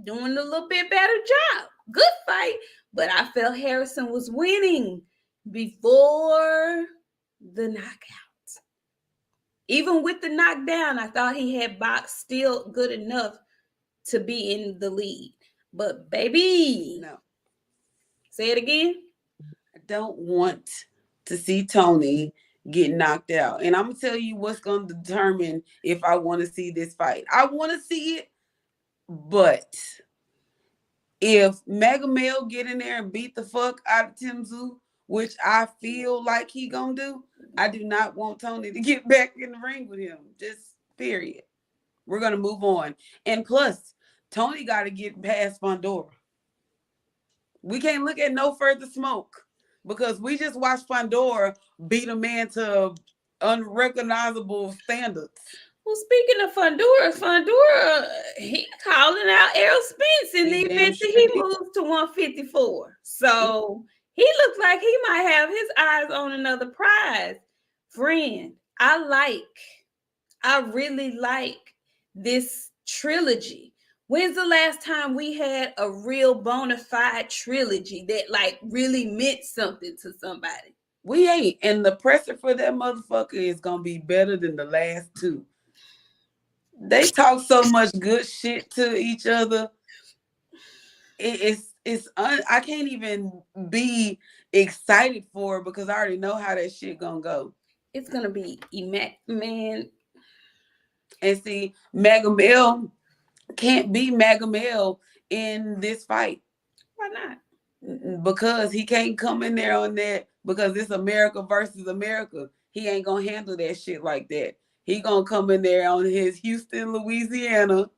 doing a little bit better job. Good fight, but I felt Harrison was winning before the knockout. Even with the knockdown, I thought he had boxed still good enough to be in the lead. But baby, no. Say it again. I don't want to see Tony get knocked out. And I'm going to tell you what's going to determine if I want to see this fight. I want to see it, but if Mega Mel get in there and beat the fuck out of Tim Zoo, which I feel like he going to do, I do not want Tony to get back in the ring with him. Just period. We're going to move on. And plus, Tony got to get past Fondora. We can't look at no further smoke because we just watched Fondora beat a man to unrecognizable standards. Well, speaking of Fondora, he calling out Errol Spence in the event that he moves to 154. So he looks like he might have his eyes on another prize. Friend, I really like this trilogy. When's the last time we had a real bona fide trilogy that like really meant something to somebody? We ain't. And the pressure for that motherfucker is going to be better than the last two. They talk so much good shit to each other. It's I can't even be excited for it because I already know how that shit gonna go. It's gonna be man. And see, Mega can't be Mega in this fight. Why not? Because he can't come in there on that because it's America versus America. He ain't gonna handle that shit like that. He gonna come in there on his Houston, Louisiana,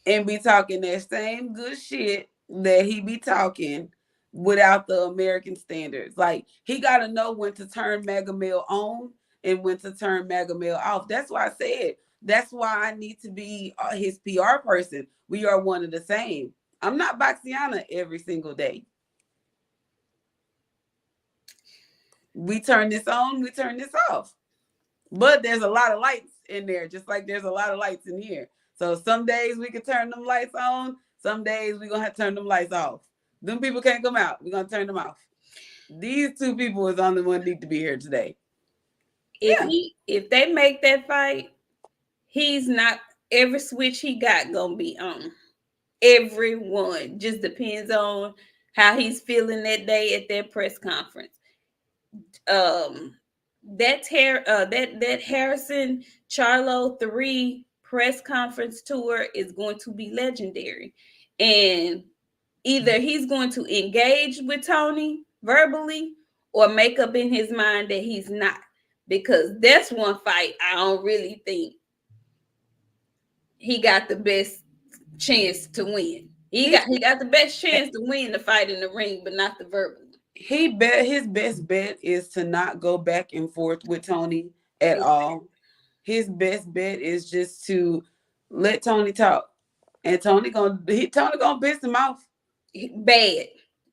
and be talking that same good shit that he be talking without the American standards. Like he gotta know when to turn Mega on and when to turn Mega off. That's why I said that's why I need to be his PR person. We are one of the same. I'm not Boxiana every single day. We turn this on, we turn this off. But there's a lot of lights in there, just like there's a lot of lights in here. So some days we can turn them lights on. Some days we're going to have to turn them lights off. Them people can't come out. We're going to turn them off. These two people is the only one need to be here today. If they make that fight, he's not, every switch he got going to be on. Everyone. Just depends on how he's feeling that day at that press conference. That Harrison Charlo 3 press conference tour is going to be legendary. And either he's going to engage with Tony verbally or make up in his mind that he's not. Because that's one fight I don't really think he got the best chance to win. He got the best chance to win the fight in the ring, but not the verbal. His best bet is to not go back and forth with Tony at all. His best bet is just to let Tony talk, and Tony gonna piss him off bad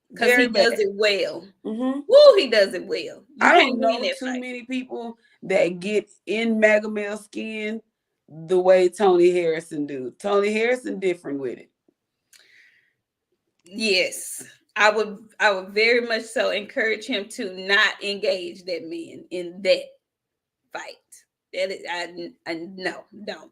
because he does it well. Mm-hmm. Woo, he does it well. I don't know too many people that get in Magomed skin the way Tony Harrison do. Tony Harrison different with it. Yes. I would very much so encourage him to not engage that man in that fight. That is, no, don't.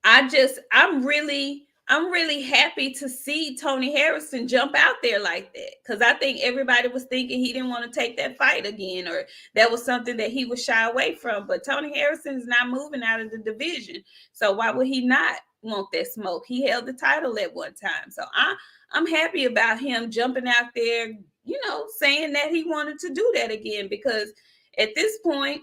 I'm really happy to see Tony Harrison jump out there like that, because I think everybody was thinking he didn't want to take that fight again, or that was something that he would shy away from. But Tony Harrison is not moving out of the division, so why would he not want that smoke? He held the title at one time, so I'm happy about him jumping out there, saying that he wanted to do that again, because at this point,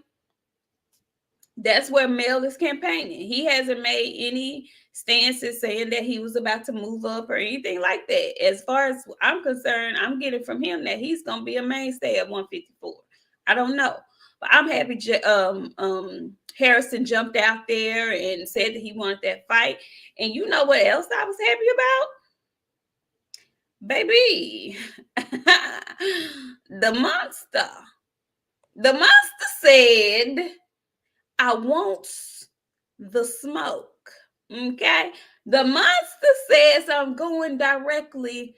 that's where Mel is campaigning. He hasn't made any stances saying that he was about to move up or anything like that. As far as I'm concerned, I'm getting from him that he's going to be a mainstay at 154. I don't know, but I'm happy Harrison jumped out there and said that he wanted that fight. And you know what else I was happy about? Baby, the monster said, I want the smoke. Okay. The monster says I'm going directly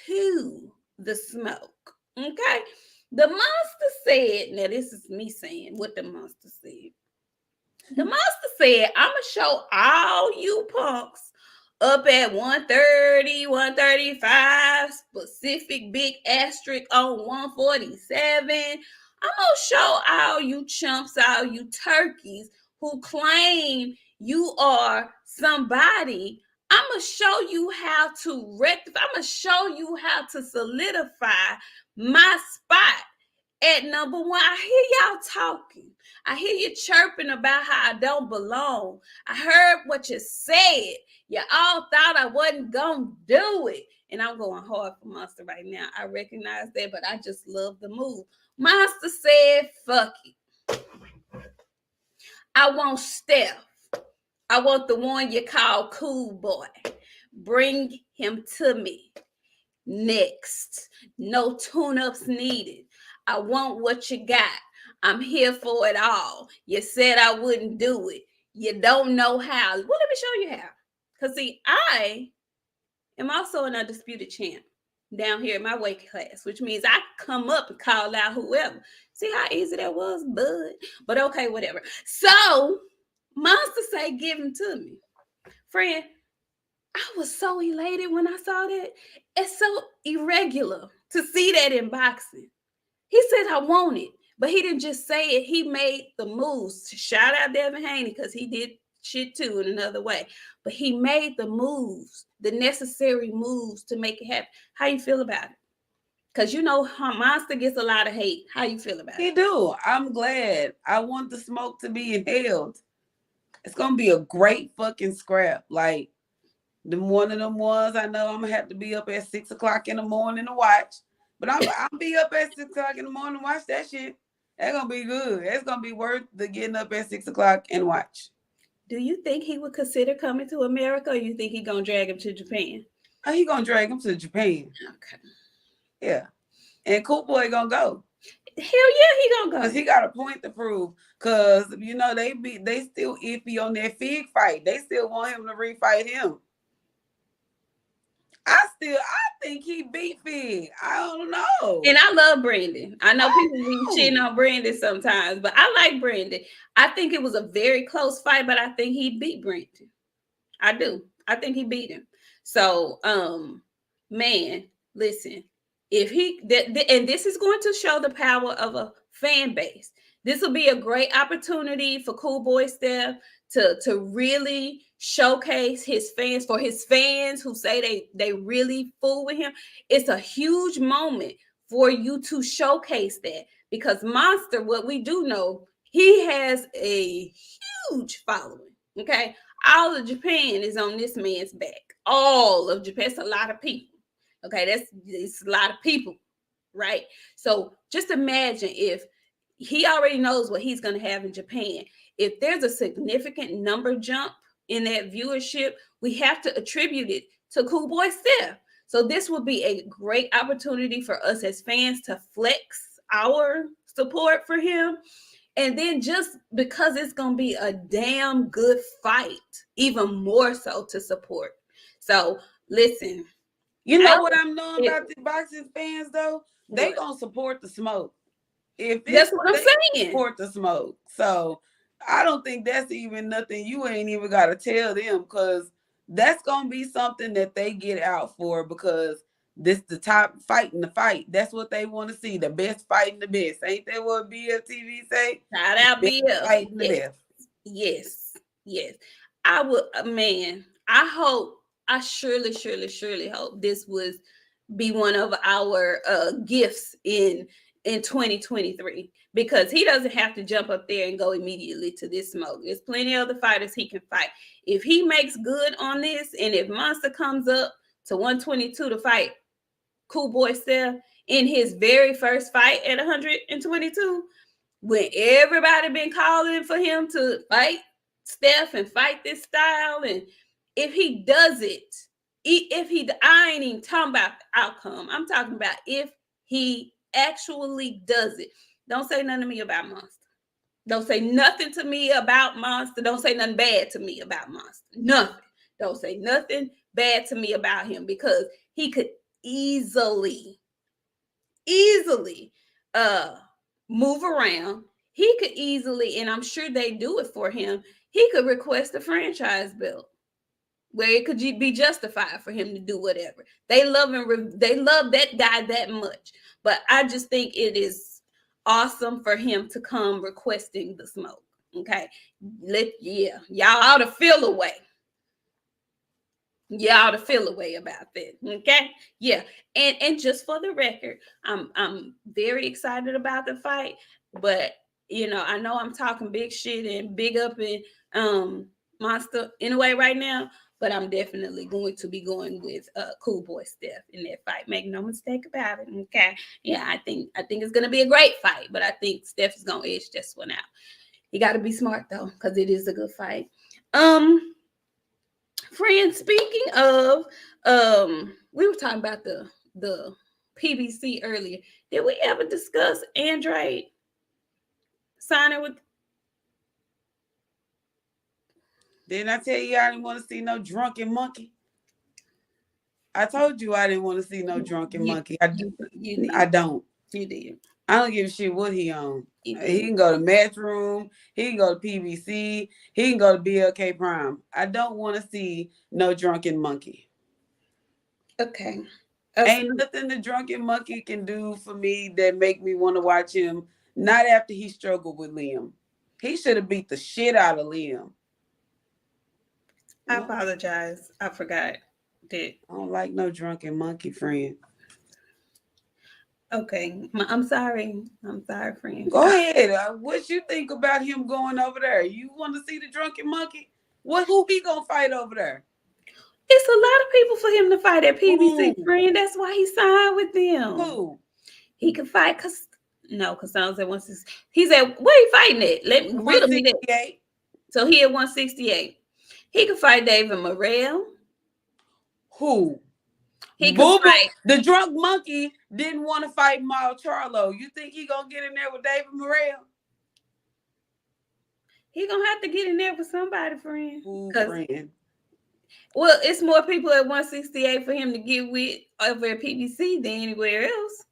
to the smoke. Okay. The monster said, now this is me saying what the monster said. The monster said, I'm going to show all you punks up at 130, 135, specific big asterisk on 147. I'm going to show all you chumps, all you turkeys who claim you are somebody. I'm going to show you how to rectify. I'm going to show you how to solidify my spot at number one. I hear y'all talking. I hear you chirping about how I don't belong. I heard what you said. You all thought I wasn't going to do it. And I'm going hard for Monster right now. I recognize that, but I just love the move. Monster said, fuck it. I want Steph. I want the one you call Cool Boy. Bring him to me. Next. No tune-ups needed. I want what you got. I'm here for it all. You said I wouldn't do it. You don't know how. Well, let me show you how. Because, see, I am also an undisputed champ down here in my weight class, which means I come up and call out whoever. See how easy that was, bud? But okay, whatever. So, Monster say, give him to me. Friend, I was so elated when I saw that. It's so irregular to see that in boxing. He said, I want it. But he didn't just say it. He made the moves. Shout out Devin Haney because he did shit too in another way. But he made the moves, the necessary moves to make it happen. How you feel about it? Because you know Monster gets a lot of hate. How you feel about He it? do. I'm glad. I want the smoke to be inhaled. It's gonna be a great fucking scrap. Like one of them ones I know I'm gonna have to be up at 6 o'clock in the morning to watch. But I'll be up at 6 o'clock in the morning to watch that shit. That's gonna be good. It's gonna be worth the getting up at 6 o'clock and watch. Do you think he would consider coming to America, or you think he gonna drag him to Japan? How he gonna drag him to Japan? Okay. Yeah. And Cool Boy gonna go. Hell yeah, he gonna Cause go. he got a point to prove. Cause you know they still iffy on that Fig fight. They still want him to refight him. I think he beat Fig. I don't know. And I love Brandon. I know people be shitting on Brandon sometimes, but I like Brandon. I think it was a very close fight, but I think he beat Brandon. I do. I think he beat him. So, man, listen. If he and this is going to show the power of a fan base. This will be a great opportunity for Cool Boy Steph to really showcase his fans, for his fans who say they really fool with him. It's a huge moment for you to showcase that, because Monster, what we do know, he has a huge following. Okay, all of Japan is on this man's back. All of Japan. It's a lot of people. Okay, it's a lot of people, right? So just imagine if he already knows what he's going to have in Japan. If there's a significant number jump in that viewership, we have to attribute it to Cool Boy Steph. So this will be a great opportunity for us as fans to flex our support for him. And then just because it's going to be a damn good fight, even more so to support. So listen. You know what I'm knowing about the boxing fans though? They What? gonna support the smoke. If That's what I'm saying. Support the smoke. So I don't think that's even nothing you ain't even gotta tell them, because that's gonna be something that they get out for, because this the top fighting the fight. That's what they want to see. The best fighting the best. Ain't that what BFTV say? Shout out BF. Fighting the best. Yes. I would, man. I surely hope this was be one of our gifts in 2023, because he doesn't have to jump up there and go immediately to this smoke. There's plenty of other fighters he can fight. If he makes good on this, and if Monster comes up to 122 to fight Cool Boy Steph in his very first fight at 122, when everybody been calling for him to fight Steph and fight this style, and if he does it, I ain't even talking about the outcome. I'm talking about if he actually does it. Don't say nothing to me about Monster. Don't say nothing to me about Monster. Don't say nothing bad to me about Monster. Nothing. Don't say nothing bad to me about him, because he could easily move around. He could easily, and I'm sure they do it for him, he could request a franchise belt where it could be justified for him to do whatever. They love they love that guy that much. But I just think it is awesome for him to come requesting the smoke. Okay. Y'all ought to feel away. Y'all to feel away about that. Okay. Yeah. And just for the record, I'm very excited about the fight, but I know I'm talking big shit and big up in Monster in a way right now, but I'm definitely going to be going with Cool Boy Steph in that fight. Make no mistake about it. Okay. Yeah, I think it's gonna be a great fight, but I think Steph is gonna edge this one out. You gotta be smart though, because it is a good fight. Friends, speaking of, we were talking about the PBC earlier. Did we ever discuss Andrade signing with? Didn't I tell you I didn't want to see no drunken monkey? I told you I didn't want to see no drunken monkey. I don't. You did. I don't give a shit what he on. He He do. can go to Matchroom. He can go to PBC. He can go to BLK Prime. I don't want to see no drunken monkey. Okay. Ain't nothing the drunken monkey can do for me that make me want to watch him. Not after he struggled with Liam. He should have beat the shit out of Liam. I apologize. I forgot that. I don't like no drunken monkey friend. Okay. I'm sorry. I'm sorry, friend. Go ahead. What you think about him going over there? You want to see the drunken monkey? Who he gonna fight over there? It's a lot of people for him to fight at PBC, Who? friend. That's why he signed with them. Who? He could fight Costanza at 160. He's at where he fighting at? Let me riddle me that. 168. So he at 168. He could fight David Morrell. Who? He could fight. The drunk monkey didn't want to fight Maul Charlo. You think he gonna get in there with David Morrell? He gonna have to get in there with somebody, friend. Who, friend? Well, it's more people at 168 for him to get with over at PBC than anywhere else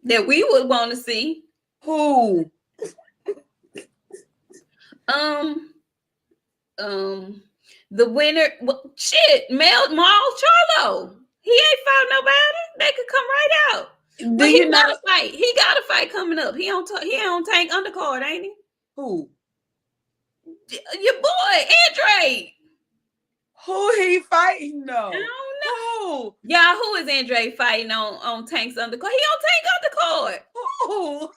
that we would want to see. Who? The winner, well, shit, Maul Charlo. He ain't fought nobody. They could come right out. But he got a fight. He got a fight coming up. He on Tank undercard, ain't he? Who? Your boy, Andre. Who he fighting though? I don't know. Who? Y'all, who is Andre fighting on Tank's undercard? He on Tank undercard. Who?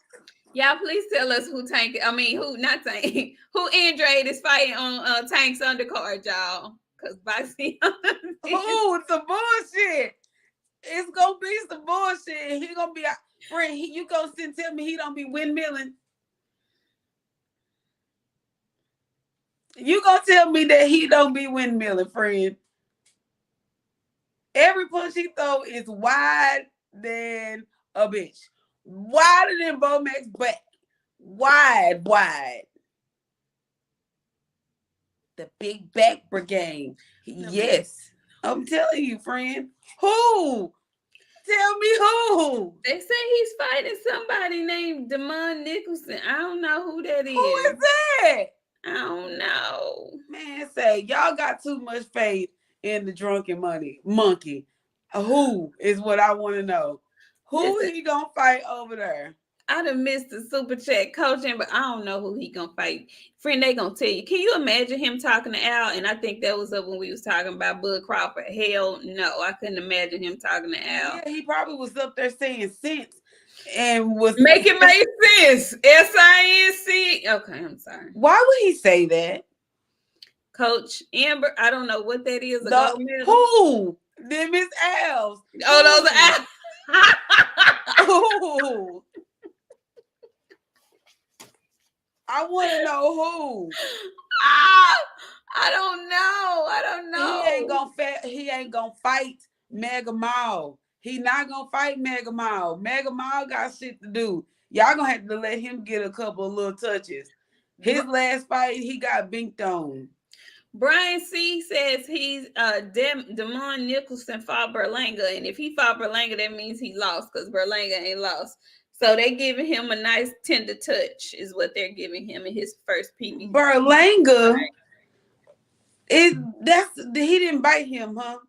Y'all, please tell us who not Tank, who Andre is fighting on Tank's undercard, y'all. Because Boxy. Who? Some bullshit. It's gonna be some bullshit. He gonna be friend. You gonna sit and tell me he don't be windmilling? You gonna tell me that he don't be windmilling, friend? Every punch he throw is wide than a bitch. Wider than Bomac's back. Wide. The big back brigade. Yes. I'm telling you, friend. Who? Tell me who. They say he's fighting somebody named Damon Nicholson. I don't know who that is. Who is that? I don't know. Man, say y'all got too much faith in the drunken monkey. Who is what I want to know. Who he gonna fight over there? I done missed the super chat coaching, but I don't know who he gonna fight. Friend, they gonna tell you. Can you imagine him talking to Al? And I think that was up when we was talking about Bud Crawford. Hell no, I couldn't imagine him talking to Al. Yeah, he probably was up there saying sense and was make sense. SINC. Okay, I'm sorry. Why would he say that? Coach Amber, I don't know what that is. Who? Them is Al's. Oh, those are Al's. Who? I want to know who. I don't know. He ain't gonna fight Mega Mall. He not gonna fight Mega Mall. Mega Mall got shit to do. Y'all gonna have to let him get a couple of little touches. His last fight, he got binked on. Brian C says he's Damon Nicholson fought Berlanga, and if he fought Berlanga, that means he lost because Berlanga ain't lost. So they giving him a nice tender touch, is what they're giving him in his first PB. Berlanga, he didn't bite him, huh?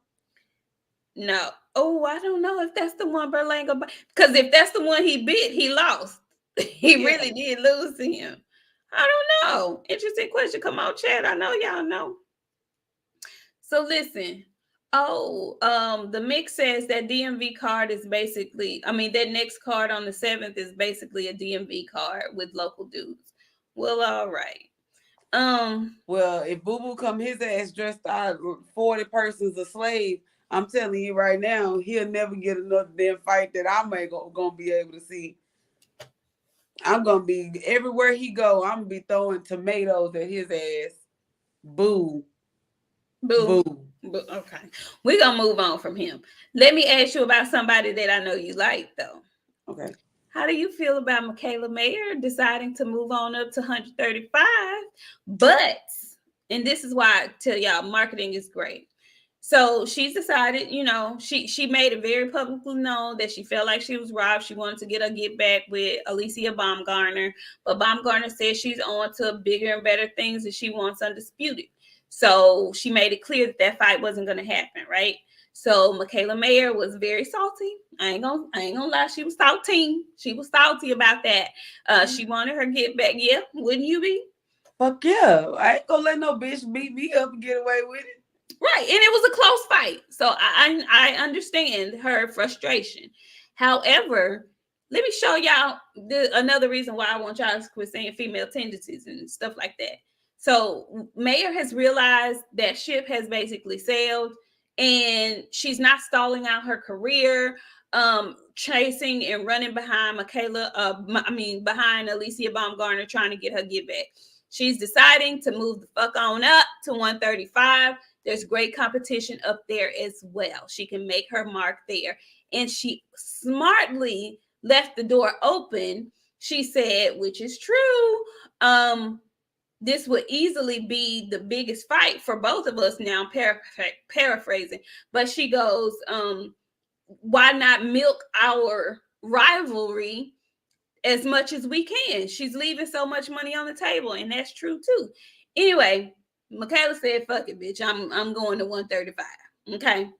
No. Oh, I don't know if that's the one Berlanga bite. Because if that's the one he bit, he lost. He really did lose to him. I don't know. Interesting question. Come on, chat. I know y'all know. So listen. The mix says that DMV card is basically, that next card on the 7th is basically a DMV card with local dudes. Well, all right. Well, if Boo Boo come his ass dressed out 40 persons a slave, I'm telling you right now, he'll never get another damn fight that I'm gonna be able to see. I'm gonna be everywhere he go. I'm gonna be throwing tomatoes at his ass. Boo. Okay, we're gonna move on from him. Let me ask you about somebody that I know you like, though. Okay. How do you feel about Michaela Mayer deciding to move on up to 135? But, and this is why I tell y'all, marketing is great. So she's decided, she made it very publicly known that she felt like she was robbed. She wanted to get her get back with Alicia Baumgartner, but Baumgartner said she's on to bigger and better things and she wants undisputed. So she made it clear that that fight wasn't going to happen, right? So Michaela Mayer was very salty. I ain't gonna lie, she was salty. She was salty about that. She wanted her get back. Yeah, wouldn't you be? Fuck yeah. I ain't gonna let no bitch beat me up and get away with it. Right, and it was a close fight, so I understand her frustration. However, let me show y'all another reason why I want y'all to quit saying female tendencies and stuff like that. So Mayer has realized that ship has basically sailed, and she's not stalling out her career, chasing and running behind behind Alicia Baumgartner, trying to get her get back. She's deciding to move the fuck on up to 135. There's great competition up there as well. She can make her mark there. And she smartly left the door open. She said, which is true, this would easily be the biggest fight for both of us now, paraphrasing. But she goes, why not milk our rivalry as much as we can? She's leaving so much money on the table, and that's true too. Anyway, Michaela said, fuck it, bitch. I'm going to 135. Okay.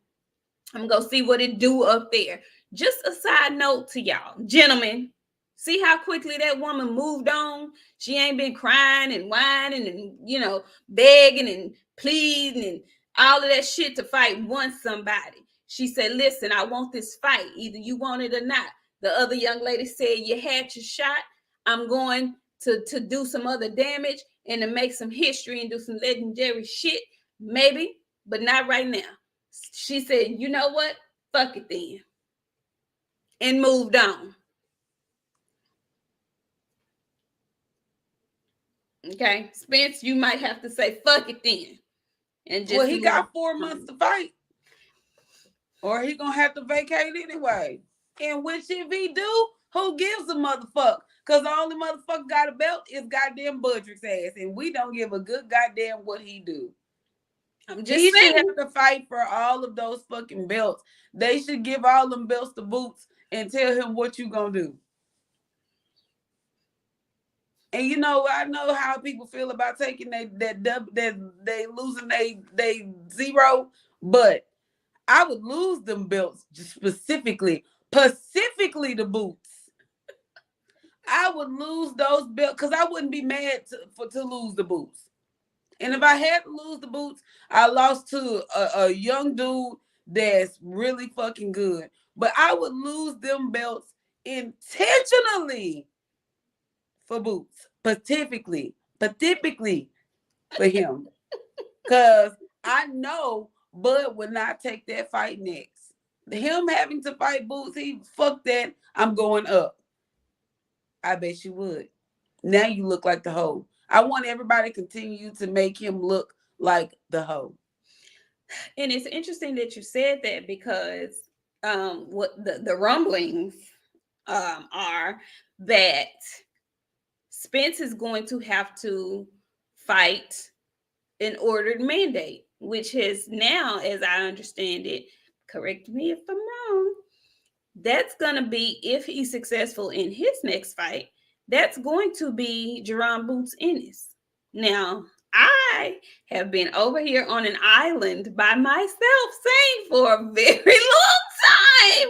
I'm gonna see what it do up there. Just a side note to y'all, gentlemen. See how quickly that woman moved on? She ain't been crying and whining and begging and pleading and all of that shit to fight somebody. She said, listen, I want this fight. Either you want it or not. The other young lady said, you had your shot. I'm going to do some other damage and to make some history and do some legendary shit. Maybe, but not right now. She said, you know what? Fuck it then. And moved on. Okay. Spence, you might have to say, fuck it then. And just he got 4 months to fight. Or he gonna have to vacate anyway. And which if he do, who gives a motherfucker? Because the only motherfucker got a belt is goddamn Budrick's ass. And we don't give a good goddamn what he do. I'm just saying. He didn't have to fight for all of those fucking belts. They should give all them belts to Boots and tell him what you gonna do. And I know how people feel about taking they losing they zero, but I would lose them belts specifically the Boots. I would lose those belts because I wouldn't be mad to lose the Boots. And if I had to lose the Boots, I lost to a young dude that's really fucking good. But I would lose them belts intentionally for Boots, specifically for him. Because I know Bud would not take that fight next. Him having to fight Boots, fuck that. I'm going up. I bet you would. Now you look like the hoe. I want everybody to continue to make him look like the hoe. And it's interesting that you said that because what the rumblings are that Spence is going to have to fight an ordered mandate, which has now, as I understand it, correct me if I'm wrong, that's going to be, if he's successful in his next fight, that's going to be Jerron Boots Ennis. Now, I have been over here on an island by myself saying for a very long time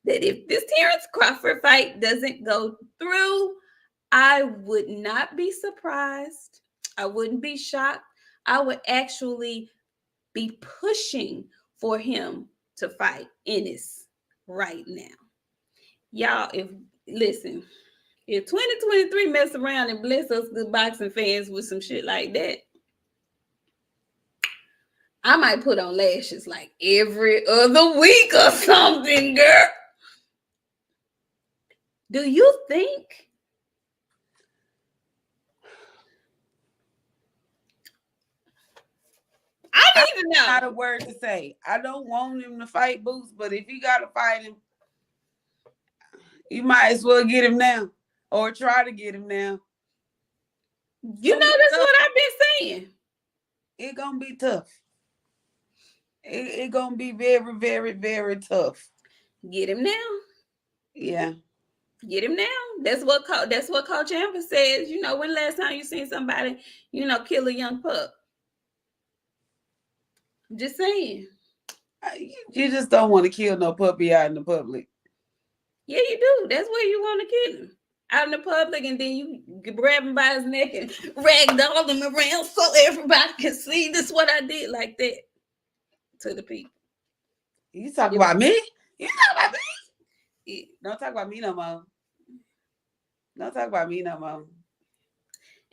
that if this Terrence Crawford fight doesn't go through, I would not be surprised. I wouldn't be shocked. I would actually be pushing for him to fight Ennis right now. Y'all, if 2023 mess around and bless us good boxing fans with some shit like that, I might put on lashes like every other week or something, girl. Do you think I need to know? Not a word to say. I don't want him to fight Boots, but if he got to fight him, you might as well get him now or try to get him now. That's what I've been saying. It's going to be tough. It gonna be very, very, very tough. Get him now. Yeah. Get him now. That's what Coach Amber says. You know, when last time you seen somebody, kill a young pup? Just saying. You just don't want to kill no puppy out in the public. Yeah, you do. That's where you want to kill him. Out in the public, and then you grab him by his neck and ragdoll him around so everybody can see this what I did like that to the people. You talk about me? You talk about me? Yeah. Don't talk about me no more. Don't talk about me no more.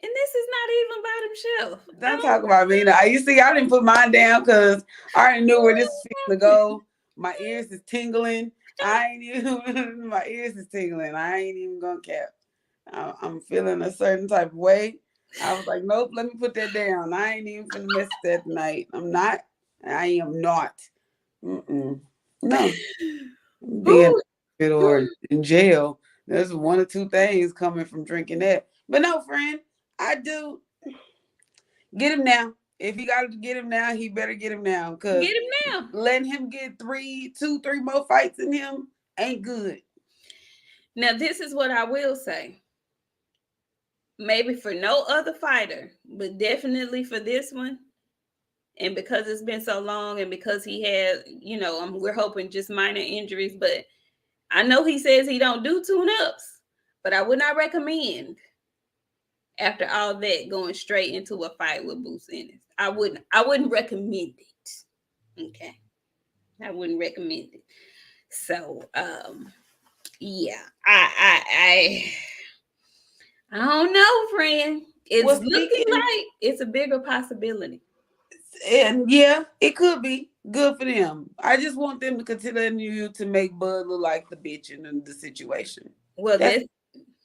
And this is not even by himself. Don't talk about me now. You see, I didn't put mine down because I already knew where this was to go. My ears is tingling. I ain't even, my ears is tingling. I ain't even gonna cap. I'm feeling a certain type of way. I was like, nope, let me put that down. I ain't even finna miss that tonight. I'm not. I am not. Mm-mm. No. Being or in jail. There's one or two things coming from drinking that. But no, friend, I do. Get him now. If he got to get him now, he better get him now. Cause get him now. letting him get 3 more fights in him ain't good. Now, this is what I will say. Maybe for no other fighter, but definitely for this one. And because it's been so long, and because he had, we're hoping just minor injuries, but I know he says he don't do tune-ups, but I would not recommend after all that going straight into a fight with Boots Ennis. I wouldn't recommend it. Okay. I wouldn't recommend it. So yeah, I don't know, friend. It's looking like it's a bigger possibility. And yeah, it could be good for them. I just want them to continue to make Bud look like the bitch in the situation. Well,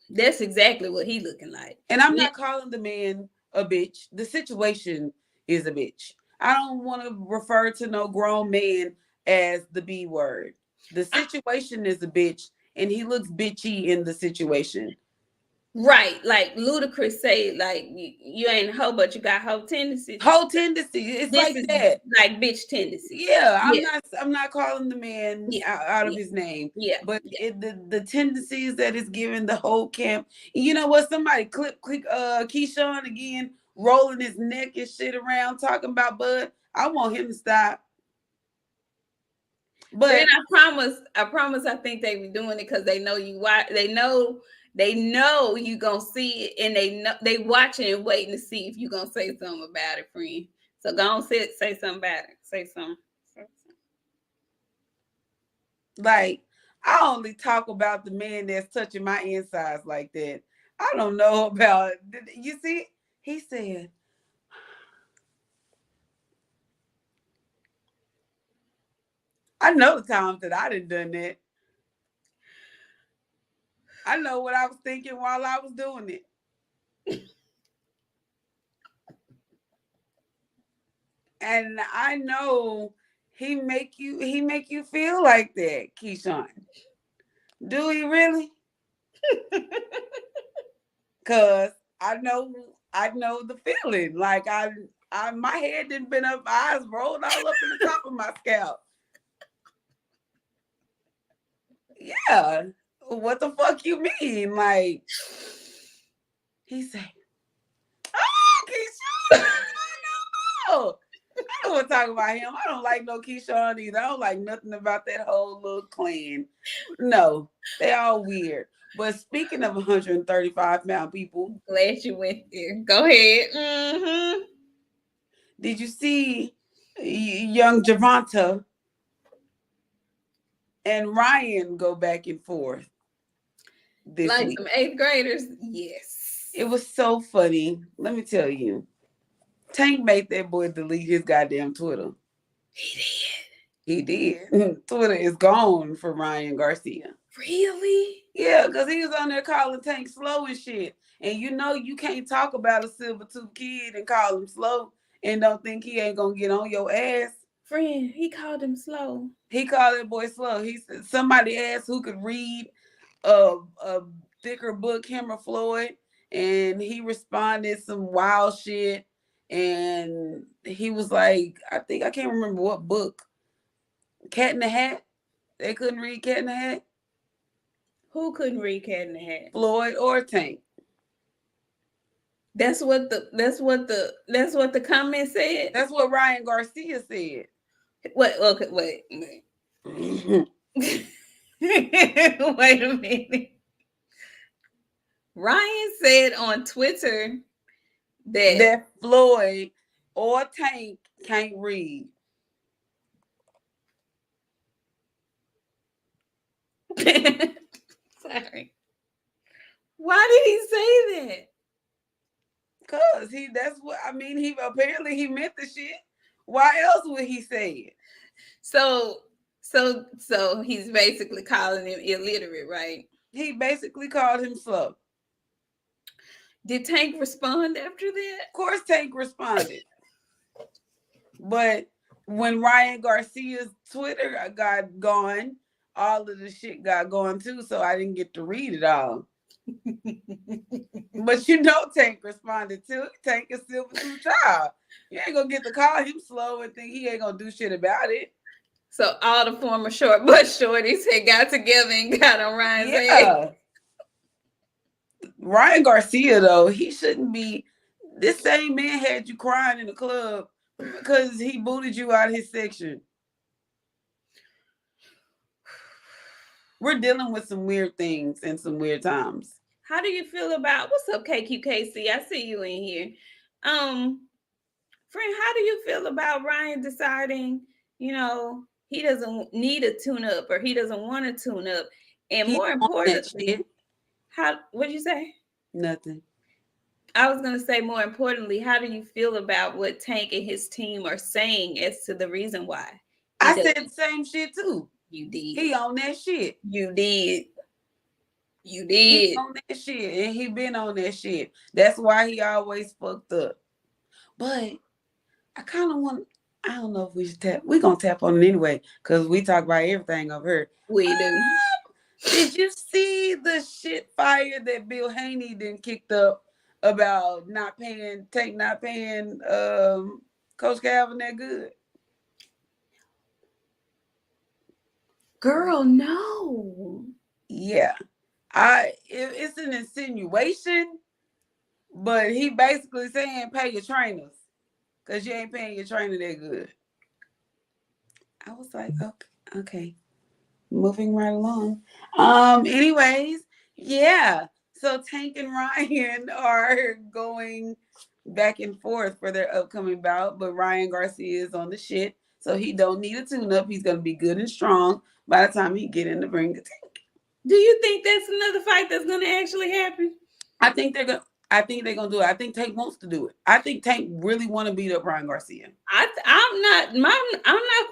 that's exactly what he looking like. And I'm not calling the man a bitch. The situation is a bitch. I don't want to refer to no grown man as the B word. The situation is a bitch, and he looks bitchy in the situation. Right, like Ludacris say, like you ain't a hoe, but you got hoe tendencies. Hoe tendency, it's this like that, like bitch tendency. Yeah, I'm not calling the man out of his name. Yeah, but the tendencies that is given the whole camp. You know what? Somebody click Keyshawn again, rolling his neck and shit around, talking about Bud. I want him to stop. But then I promise, I think they be doing it because they know you. Why they know you gonna see it, and they watching and waiting to see if you gonna say something about it, friend. So go on, say something about it. Say something. Like, I only talk about the man that's touching my insides like that. I don't know about it. You see, he said, I know the times that I done that. I know what I was thinking while I was doing it. And I know he make you feel like that, Keyshawn. Do he really? Cause I know the feeling. Like I my head didn't been up, eyes rolled all up in the top of my scalp. Yeah. What the fuck you mean? Like, he said, oh, Keyshawn, I don't want to talk about him. I don't like no Keyshawn either. I don't like nothing about that whole little clan. No, they all weird. But speaking of 135-pound people, glad you went there. Go ahead. Mm-hmm. Did you see young Javonta and Ryan go back and forth this like week? Some 8th graders? Yes. It was so funny. Let me tell you. Tank made that boy delete his goddamn Twitter. He did. Twitter is gone for Ryan Garcia. Really? Yeah, because he was on there calling Tank slow and shit. And you can't talk about a silver tooth kid and call him slow and don't think he ain't gonna get on your ass. Friend, he called him slow. He called that boy slow. He said somebody asked who could read a thicker book, him or Floyd, and he responded some wild shit. And he was like, I can't remember what book. Cat in the Hat. They couldn't read Cat in the Hat. Who couldn't read Cat in the Hat? Floyd or Tank. That's what the comment said. That's what Ryan Garcia said. Wait, okay, wait. Wait a minute. Ryan said on Twitter that Floyd or Tank can't read. Sorry. Why did he say that? Cause that's what I mean. He apparently he meant the shit. Why else would he say it? So he's basically calling him illiterate, right? He basically called him slow. Did Tank respond after that? Of course, Tank responded. But when Ryan Garcia's Twitter got gone, all of the shit got gone too, so I didn't get to read it all. But you know Tank responded to it. Tank is still a true child. You ain't gonna get to call him slow and think he ain't gonna do shit about it. So all the former short bus shorties had got together and got on Ryan's head. Ryan Garcia, though, he shouldn't be. This same man had you crying in the club because he booted you out of his section. We're dealing with some weird things and some weird times. How do you feel about what's up, KQKC? I see you in here. Friend, how do you feel about Ryan deciding, he doesn't need a tune-up or he doesn't want to tune up? And more importantly, what'd you say? Nothing. I was gonna say more importantly, how do you feel about what Tank and his team are saying as to the reason why? I said the same shit too. You did. He on that shit. You did. He on that shit, and he been on that shit. That's why he always fucked up. But I kind of want. I don't know if we should tap. We're gonna tap on it anyway because we talk about everything over here. We do. Did you see the shit fire that Bill Haney then kicked up about Tank not paying Coach Calvin that good? Girl, no. Yeah. It's an insinuation, but he basically saying pay your trainers because you ain't paying your trainer that good. I was like, okay. Moving right along. Anyways, yeah. So Tank and Ryan are going back and forth for their upcoming bout, but Ryan Garcia is on the shit, so he don't need a tune-up. He's gonna be good and strong by the time he get in the ring to Tank. Do you think that's another fight that's gonna actually happen? I think they're gonna do it. I think Tank wants to do it. I think Tank really want to beat up Ryan Garcia. I'm not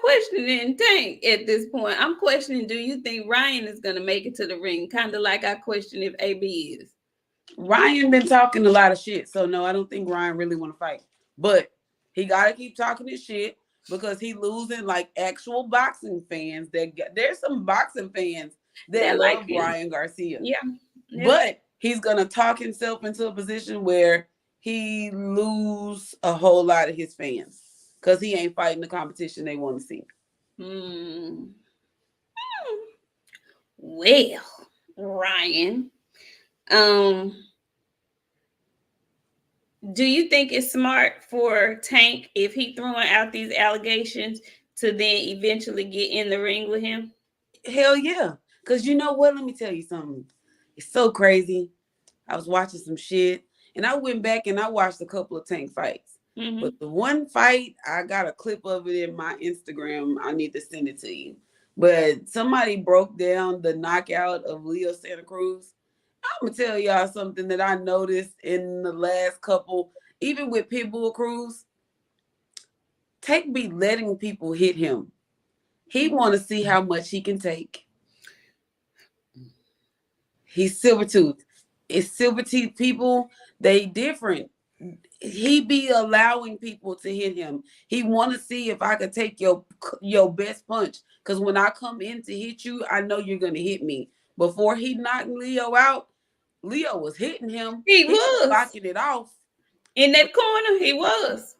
questioning Tank at this point. I'm questioning, do you think Ryan is gonna make it to the ring? Kind of like I question if AB is. Ryan been talking a lot of shit, so no, I don't think Ryan really want to fight. But he gotta keep talking his shit because he losing like actual boxing fans. There's some boxing fans that love Ryan Garcia. Yeah. But he's gonna talk himself into a position where he lose a whole lot of his fans because he ain't fighting the competition they want to see. Well, Ryan, do you think it's smart for Tank, if he throwing out these allegations, to then eventually get in the ring with him? Hell yeah. Because you know what? Let me tell you something. It's so crazy. I was watching some shit, and I went back and I watched a couple of Tank fights. Mm-hmm. But the one fight, I got a clip of it in my Instagram. I need to send it to you. But somebody broke down the knockout of Leo Santa Cruz. I'm going to tell y'all something that I noticed in the last couple, even with Pitbull Cruz. Tank be letting people hit him. He want to see how much he can take. He's silver tooth. It's silver teeth people. They different. He be allowing people to hit him. He want to see if I could take your best punch. Because when I come in to hit you, I know you're going to hit me. Before he knocked Leo out, Leo was hitting him. He was blocking it off. In that corner, he was.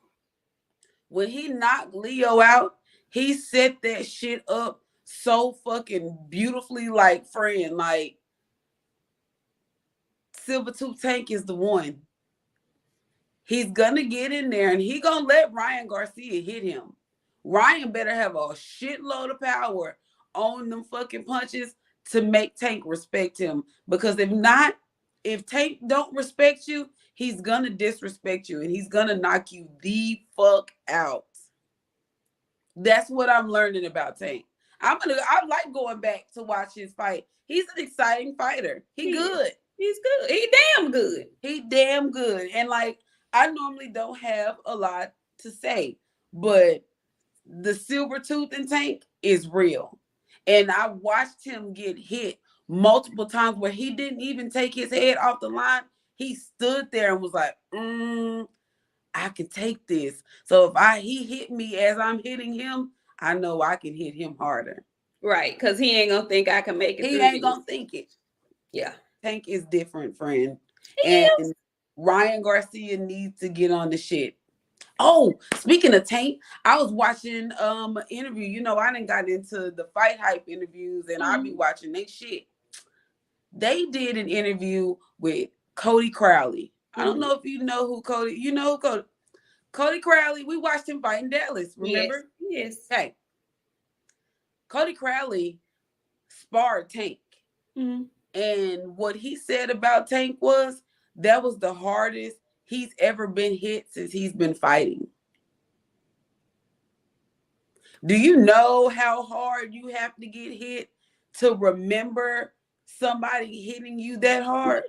when he knocked Leo out, he set that shit up so fucking beautifully, like, friend, like, Silvertooth Tank is the one. He's gonna get in there and he gonna let Ryan Garcia hit him. Ryan better have a shitload of power on them fucking punches to make Tank respect him. Because if not, if Tank don't respect you, he's gonna disrespect you and he's gonna knock you the fuck out. That's what I'm learning about Tank. I like going back to watch his fight. He's an exciting fighter. He good. He's good. He damn good. He damn good. And like, I normally don't have a lot to say, but the silver tooth and Tank is real. And I watched him get hit multiple times where he didn't even take his head off the line. He stood there and was like, I can take this. So if he hit me as I'm hitting him, I know I can hit him harder. Right, because he ain't gonna think I can make it. He ain't gonna think it. Yeah. Tank is different, friend. And Ryan Garcia needs to get on the shit. Oh, speaking of Tank, I was watching an interview. You know, I done got into the fight hype interviews and I be watching they shit. They did an interview with Cody Crowley. I don't know if you know who Cody, you know who Cody Crowley, we watched him fight in Dallas, remember? Yes. Hey. Cody Crowley sparred Tank. And what he said about Tank was that was the hardest he's ever been hit since he's been fighting. Do you know how hard you have to get hit to remember somebody hitting you that hard?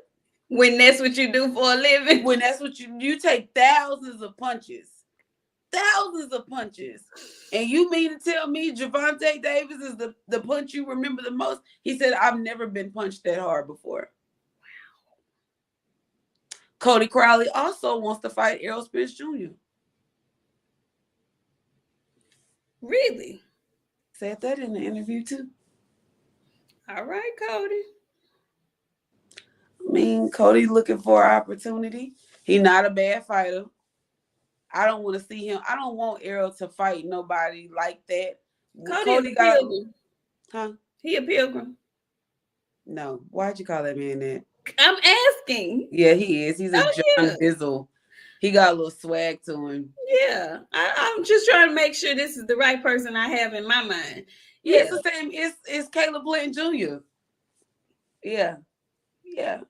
When that's what you do for a living? When that's what you take thousands of punches. Thousands of punches. And you mean to tell me Gervonta Davis is the punch you remember the most? He said, I've never been punched that hard before. Wow. Cody Crowley also wants to fight Errol Spence Jr. Really? Said that in the interview too. All right, Cody. I mean, Cody looking for an opportunity. He's not a bad fighter. I don't want to see him. I don't want Errol to fight nobody like that. Cody got pilgrim. Huh? He a pilgrim. No. Why'd you call that man that? I'm asking. Yeah, he is. He's a John Bizzle. He got a little swag to him. Yeah. I'm just trying to make sure this is the right person I have in my mind. Yeah, it's the same. It's Caleb Plant Jr. Yeah. Yeah.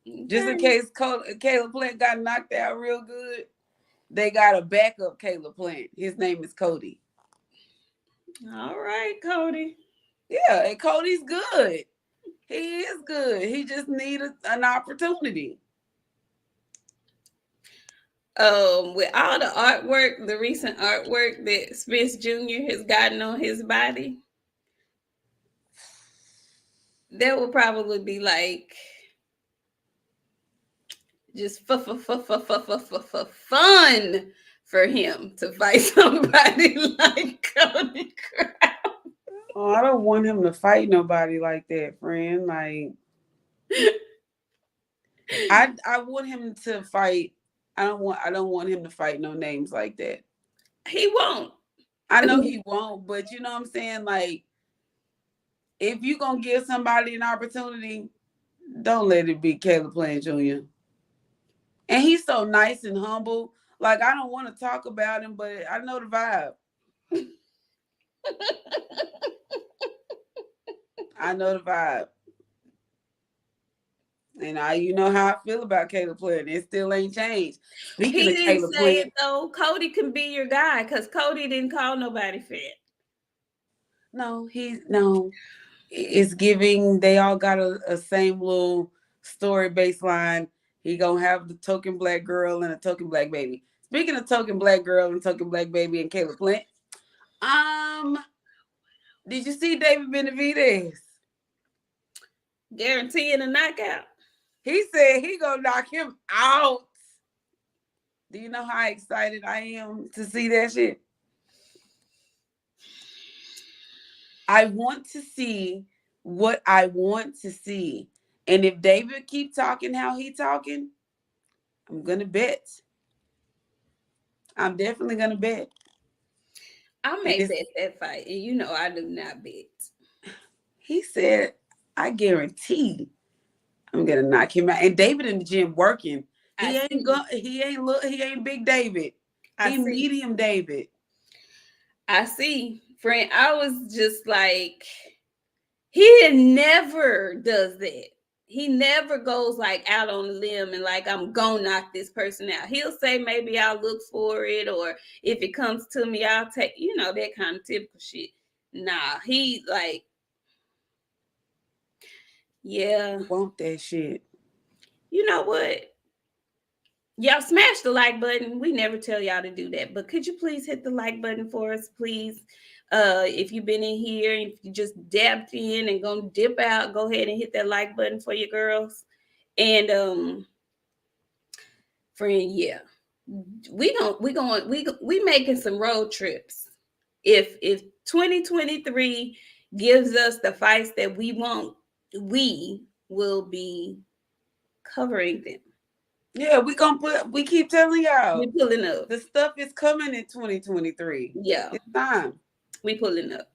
Okay. Just in case Caleb Plant got knocked out real good, they got a backup Caleb Plant. His name is Cody. All right, Cody. Yeah, and Cody's good. He is good. He just needed an opportunity. With all the artwork, the recent artwork that Spence Jr. has gotten on his body, that will probably be like just fun for him to fight somebody like Cody Crowley. Oh, I don't want him to fight nobody like that, friend. Like, I want him to fight. I don't want him to fight no names like that. He won't. I know he won't, but you know what I'm saying? Like, if you gonna give somebody an opportunity, don't let it be Caleb Plant Jr. And he's so nice and humble. Like, I don't want to talk about him, but I know the vibe. I know the vibe. And you know how I feel about Caleb Plant. It still ain't changed. Speaking of Caleb Plant, though, Cody can be your guy because Cody didn't call nobody fat. No, it's giving. They all got a same little story baseline. He gonna have the token black girl and a token black baby. Speaking of token black girl and token black baby and Caleb Plant, did you see David Benavidez? Guaranteeing a knockout. He said he gonna knock him out. Do you know how excited I am to see that shit? I want to see what I want to see. And if David keep talking how he talking, I'm gonna bet. I'm definitely gonna bet. I may bet that fight, and you know I do not bet. He said, I guarantee I'm gonna knock him out. And David in the gym working. I He ain't see. go he ain't big David. I He see. medium David. I see. Friend, I was just like, he never does that. He never goes like out on a limb and like I'm gonna knock this person out. He'll say maybe I'll look for it, or if it comes to me, I'll take, that kind of typical shit. Nah, he like, yeah. Want that shit. You know what? Y'all smash the like button. We never tell y'all to do that, but could you please hit the like button for us, please? If you've been in here, if you just dabbed in and gonna dip out, go ahead and hit that like button for your girls. And friend, yeah, we making some road trips. If 2023 gives us the fights that we want, we will be covering them. Yeah, we keep telling We y'all pulling up. the stuff is coming in 2023. Yeah, It's time. we pulling up.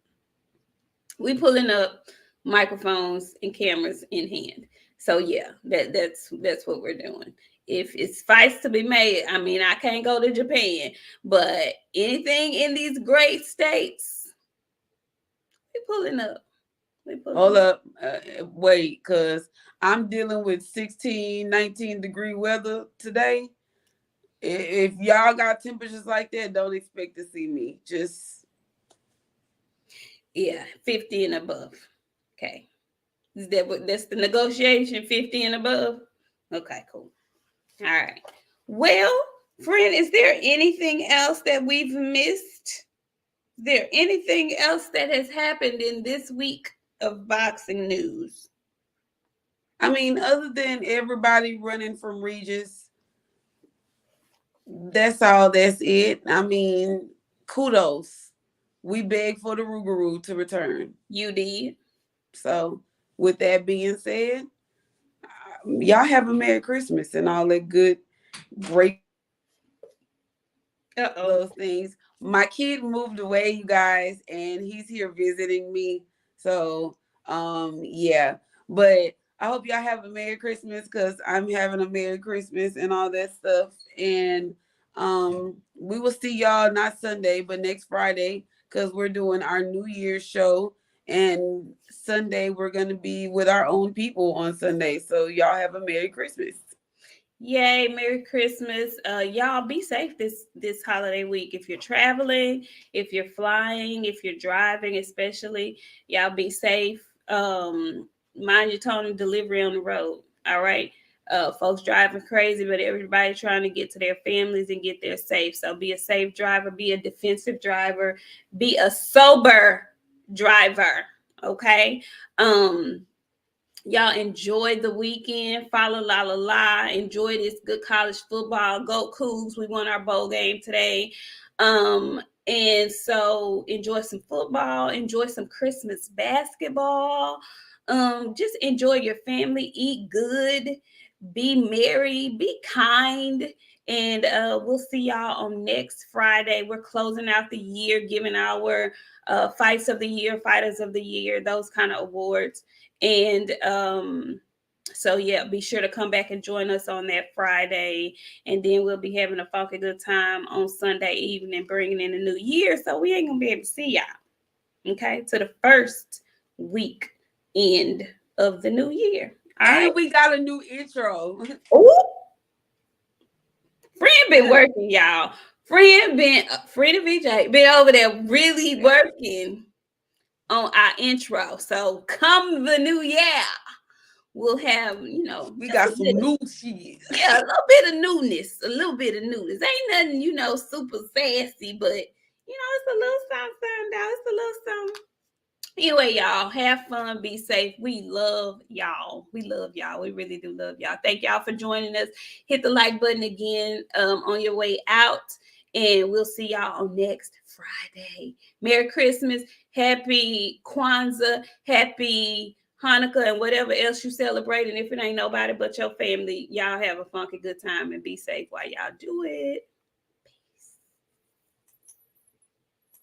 We pulling up microphones and cameras in hand. So yeah, that's what we're doing. If it's fights to be made, I mean, I can't go to Japan, but anything in these great states, we pulling up. We Hold pulling up. up. Wait, because I'm dealing with 16, 19-degree weather today. If y'all got temperatures like that, don't expect to see me. Just Yeah, 50 and above. Okay. Is that what that's the negotiation? 50 and above? Okay, cool. All right. Well, friend, is there anything else that we've missed? Is there anything else that has happened in this week of boxing news? I mean, other than everybody running from Regis, that's all. That's it. I mean, kudos. We beg for the Rougarou to return. You did. So, with that being said, y'all have a Merry Christmas and all that good, great Uh-oh. those things. My kid moved away, you guys, and he's here visiting me. So, yeah. But I hope y'all have a Merry Christmas because I'm having a Merry Christmas and all that stuff. And we will see y'all not Sunday, but next Friday because we're doing our New Year's show. And Sunday we're gonna be with our own people on Sunday. So y'all have a Merry Christmas. Yay, Merry Christmas. Y'all be safe this holiday week. If you're traveling, if you're flying, if you're driving, especially, y'all be safe. Mind your tone and delivery on the road. All right. Folks driving crazy, but everybody trying to get to their families and get there safe. So be a safe driver, be a defensive driver, be a sober driver. Okay. Y'all enjoy the weekend. Follow la la la. Enjoy this good college football. Go Cougs. We won our bowl game today. And so enjoy some football. Enjoy some Christmas basketball. Just enjoy your family. Eat good. Be merry. Be kind. And we'll see y'all on next Friday. We're closing out the year, giving our fights of the year, fighters of the year, those kind of awards. And so yeah, be sure to come back and join us on that Friday, and then we'll be having a funky good time on Sunday evening, bringing in the new year. So we ain't gonna be able to see y'all, okay, to the first week end of the new year. All And right. we got a new intro. Ooh, friend been working, y'all. Friend of VJ been over there really working on our intro. So come the new year, we'll have, We just got a some bit of, new shit. yeah, a little bit of newness, a little bit of newness. Ain't nothing, super sassy, but it's a little something, though. It's a little something. Anyway, y'all, have fun, be safe. We love y'all. We love y'all. We really do love y'all. Thank y'all for joining us. Hit the like button again on your way out. And we'll see y'all on next Friday. Merry Christmas. Happy Kwanzaa. Happy Hanukkah and whatever else you celebrate. And if it ain't nobody but your family, y'all have a funky good time and be safe while y'all do it.